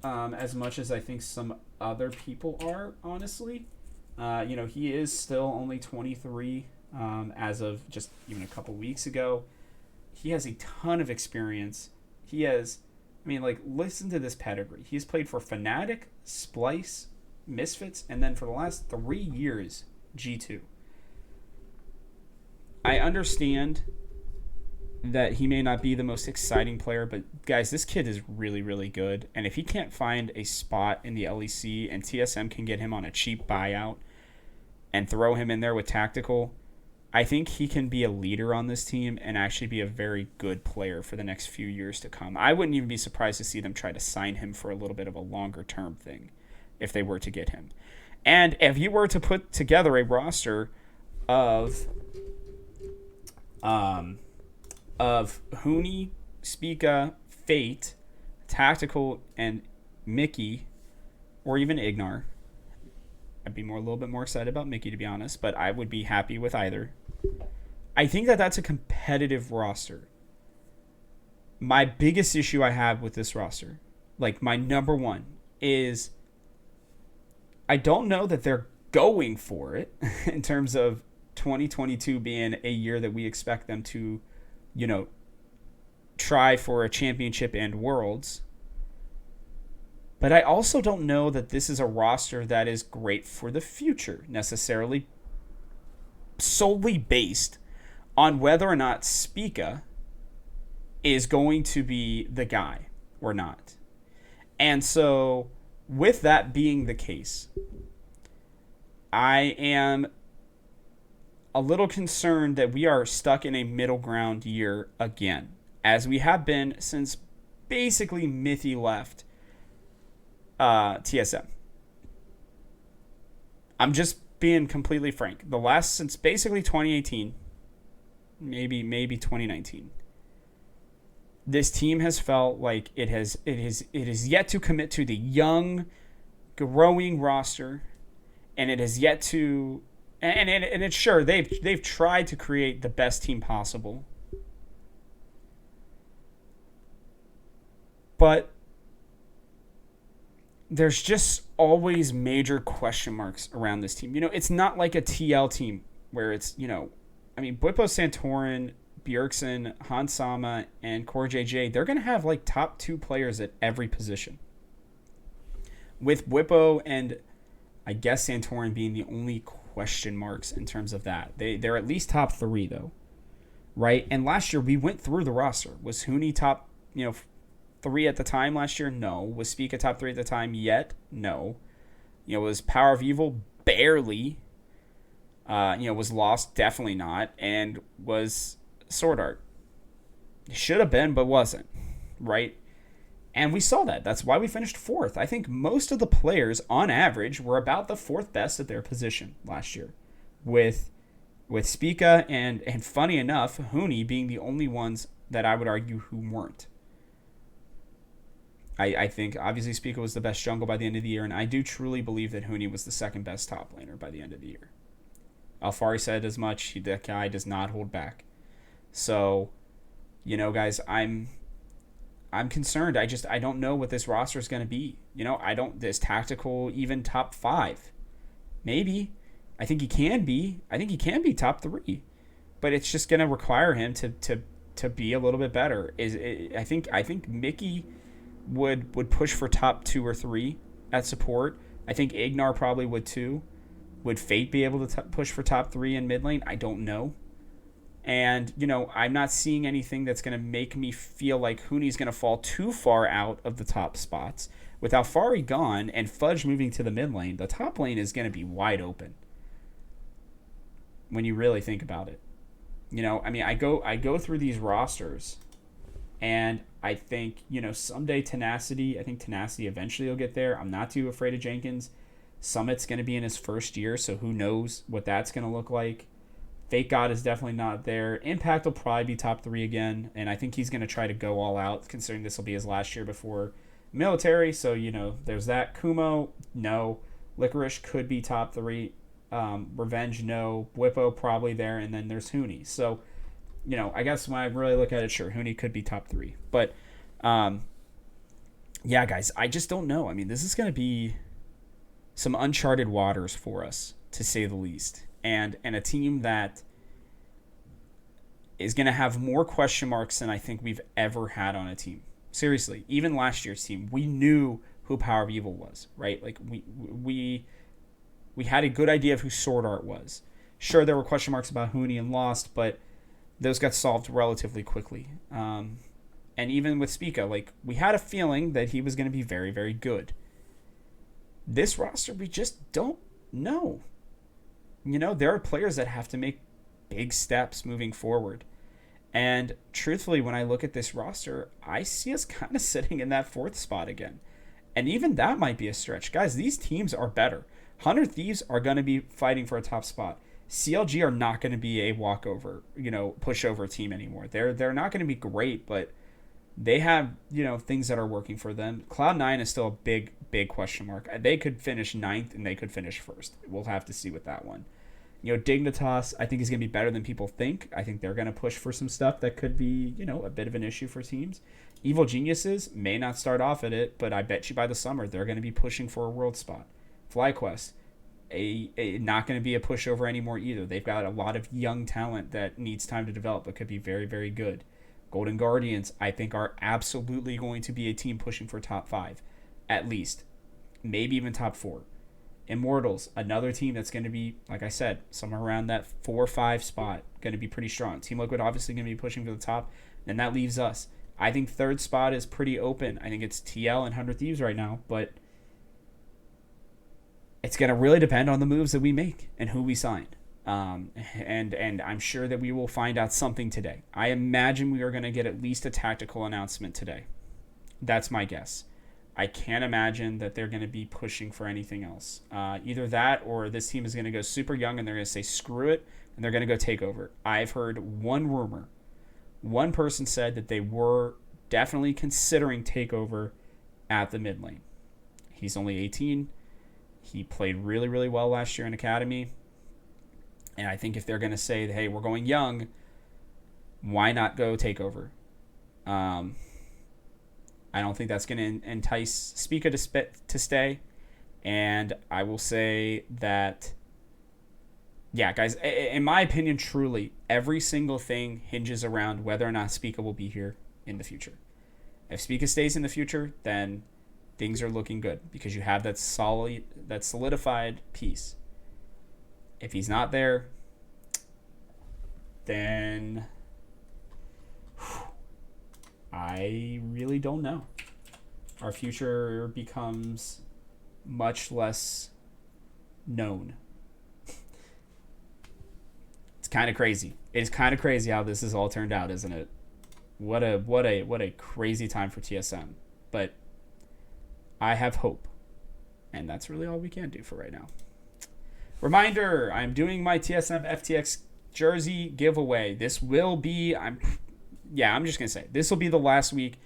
as much as I think some other people are, honestly. He is still only 23 as of just even a couple weeks ago. He has a ton of experience. Listen to this pedigree. He's played for Fnatic, Splice, Misfits, and then for the last 3 years, G2. I understand that he may not be the most exciting player, but guys, this kid is really, really good. And if he can't find a spot in the LEC and TSM can get him on a cheap buyout and throw him in there with Tactical, I think he can be a leader on this team and actually be a very good player for the next few years to come. I wouldn't even be surprised to see them try to sign him for a little bit of a longer term thing if they were to get him. And if you were to put together a roster of Huni, Spica, Fate, Tactical, and Mickey, or even Ignar, I'd be a little bit more excited about Mickey, to be honest, but I would be happy with either. I think that that's a competitive roster. My biggest issue I have with this roster, like my number one, is I don't know that they're going for it in terms of 2022 being a year that we expect them to, try for a championship and worlds. But I also don't know that this is a roster that is great for the future, necessarily solely based on whether or not Spica is going to be the guy or not. And so, with that being the case, I am a little concerned that we are stuck in a middle ground year again, as we have been since basically Mithy left TSM. I'm just being completely frank. Since basically 2018, maybe 2019, this team has felt like it is yet to commit to the young, growing roster, and it has yet to, and it's sure they've tried to create the best team possible, but there's just always major question marks around this team. It's not like a TL team where it's, Bwipo, Santorin, Bjergsen, Hansama, and Core JJ, they're going to have like top 2 players at every position. With Bwipo and I guess Santorin being the only question marks in terms of that. They're at least top 3 though, right? And last year we went through the roster. Was Huni top, 3 at the time last year? No. Was Spica top 3 at the time yet? No. Was Power of Evil? Barely. Was Lost? Definitely not. And was Sword Art? Should have been, but wasn't. Right? And we saw that. That's why we finished 4th. I think most of the players, on average, were about the 4th best at their position last year. With Spica and funny enough, Huni being the only ones that I would argue who weren't. I think, obviously, Spica was the best jungle by the end of the year, and I do truly believe that Huni was the second best top laner by the end of the year. Alfari said as much. That guy does not hold back. So, guys, I'm concerned. I don't know what this roster is going to be. This Tactical even top 5. Maybe. I think he can be. I think he can be top 3. But it's just going to require him to be a little bit better. I think Mickey would push for top 2 or 3 at support. I think Ignar probably would too. Would Fate be able to push for top 3 in mid lane? I don't know. And, I'm not seeing anything that's going to make me feel like Huni's going to fall too far out of the top spots. With Alfari gone and Fudge moving to the mid lane, the top lane is going to be wide open when you really think about it. I go through these rosters, and I think, someday Tenacity eventually will get there. I'm not too afraid of Jenkins. Summit's going to be in his first year, so who knows what that's going to look like. Fake God is definitely not there. Impact will probably be top 3 again, and I think he's going to try to go all out, considering this will be his last year before military. So, there's that. Kumo, no. Licorice could be top 3. Revenge, no. Bwipo probably there, and then there's Huni. So, I guess when I really look at it, sure, Huni could be top 3. But, yeah, guys, I just don't know. This is going to be some uncharted waters for us, to say the least. And a team that is going to have more question marks than I think we've ever had on a team. Seriously, even last year's team, we knew who Power of Evil was, right? Like, we had a good idea of who Sword Art was. Sure, there were question marks about Huni and Lost, but those got solved relatively quickly. And even with Spica, we had a feeling that he was going to be very, very good. This roster, we just don't know. There are players that have to make big steps moving forward. And truthfully, when I look at this roster, I see us kind of sitting in that 4th spot again. And even that might be a stretch. Guys, these teams are better. 100 Thieves are going to be fighting for a top spot. CLG are not going to be a walkover, pushover team anymore. They're not going to be great, but they have, things that are working for them. Cloud9 is still a big, big question mark. They could finish 9th and they could finish 1st. We'll have to see with that one. Dignitas, I think, is going to be better than people think. I think they're going to push for some stuff that could be, a bit of an issue for teams. Evil Geniuses may not start off at it, but I bet you by the summer they're going to be pushing for a world spot. FlyQuest, not going to be a pushover anymore either. They've got a lot of young talent that needs time to develop but could be very, very good. Golden Guardians, I think, are absolutely going to be a team pushing for top 5, at least. Maybe even top 4. Immortals, another team that's going to be, like I said, somewhere around that 4 or 5 spot, going to be pretty strong. Team Liquid obviously going to be pushing for the top, and that leaves us. I think 3rd spot is pretty open. I think it's TL and 100 Thieves right now, but it's going to really depend on the moves that we make and who we sign. And I'm sure that we will find out something today. I imagine we are going to get at least a tactical announcement today. That's my guess. I can't imagine that they're going to be pushing for anything else. Either that or this team is going to go super young and they're going to say screw it and they're going to go take over. I've heard one rumor. One person said that they were definitely considering takeover at the mid lane. He's only 18. He played really, really well last year in Academy. And I think if they're going to say, hey, we're going young, why not go takeover? I don't think that's going to entice Spica to stay. And I will say that, yeah, guys, in my opinion, truly, every single thing hinges around whether or not Spica will be here in the future. If Spica stays in the future, then things are looking good because you have that solidified piece. If he's not there, then I really don't know. Our future becomes much less known. It's kind of crazy. It's kind of crazy how this has all turned out, isn't it? What a crazy time for TSM. But I have hope. And that's really all we can do for right now. Reminder, I'm doing my Tsm Ftx Jersey Giveaway. This will be, I'm just going to say, this will be the last week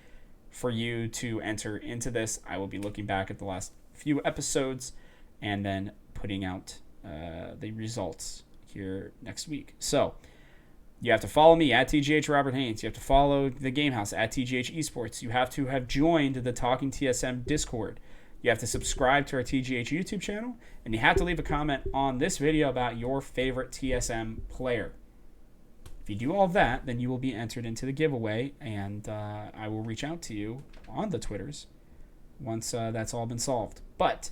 for you to enter into this. I will be looking back at the last few episodes and then putting out the results here next week. So, you have to follow me at TGH Robert Haynes. You have to follow the Gamehouse at TGH Esports. You have to have joined the Talking TSM Discord. You have to subscribe to our TGH YouTube channel, and you have to leave a comment on this video about your favorite TSM player. If you do all that, then you will be entered into the giveaway, and I will reach out to you on the Twitters once that's all been solved. But,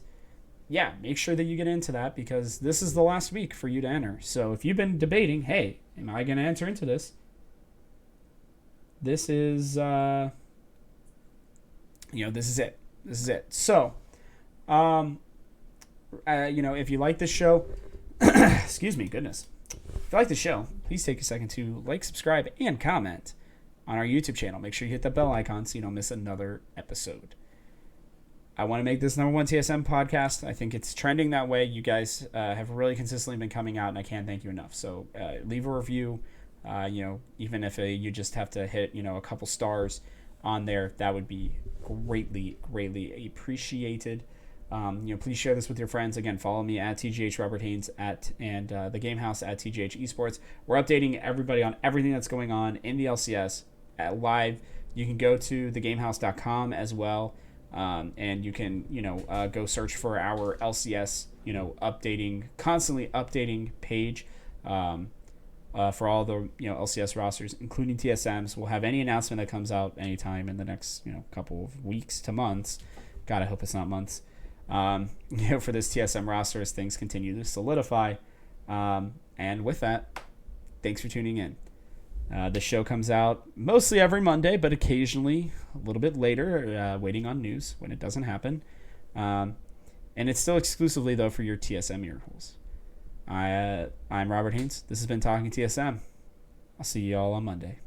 yeah, make sure that you get into that because this is the last week for you to enter. So if you've been debating, hey, am I going to enter into this? This is, this is it. This is it. So, if you like this show, excuse me, goodness. If you like the show, please take a second to like, subscribe, and comment on our YouTube channel. Make sure you hit the bell icon so you don't miss another episode. I want to make this #1 TSM podcast. I think it's trending that way. You guys have really consistently been coming out, and I can't thank you enough. So leave a review. Even if you just have to hit, a couple stars on there, that would be greatly, greatly appreciated. Please share this with your friends. Again, follow me at TGH Robert Haynes and the Gamehouse at TGH Esports. We're updating everybody on everything that's going on in the LCS live. You can go to thegamehouse.com as well, and you can go search for our LCS constantly updating page. For all the LCS rosters, including TSMs. We'll have any announcement that comes out anytime in the next couple of weeks to months. God, I hope it's not months. For this TSM roster as things continue to solidify. And with that, thanks for tuning in. The show comes out mostly every Monday, but occasionally a little bit later, waiting on news when it doesn't happen. And it's still exclusively though for your TSM ear holes. I'm Robert Haynes. This has been Talking TSM. I'll see you all on Monday.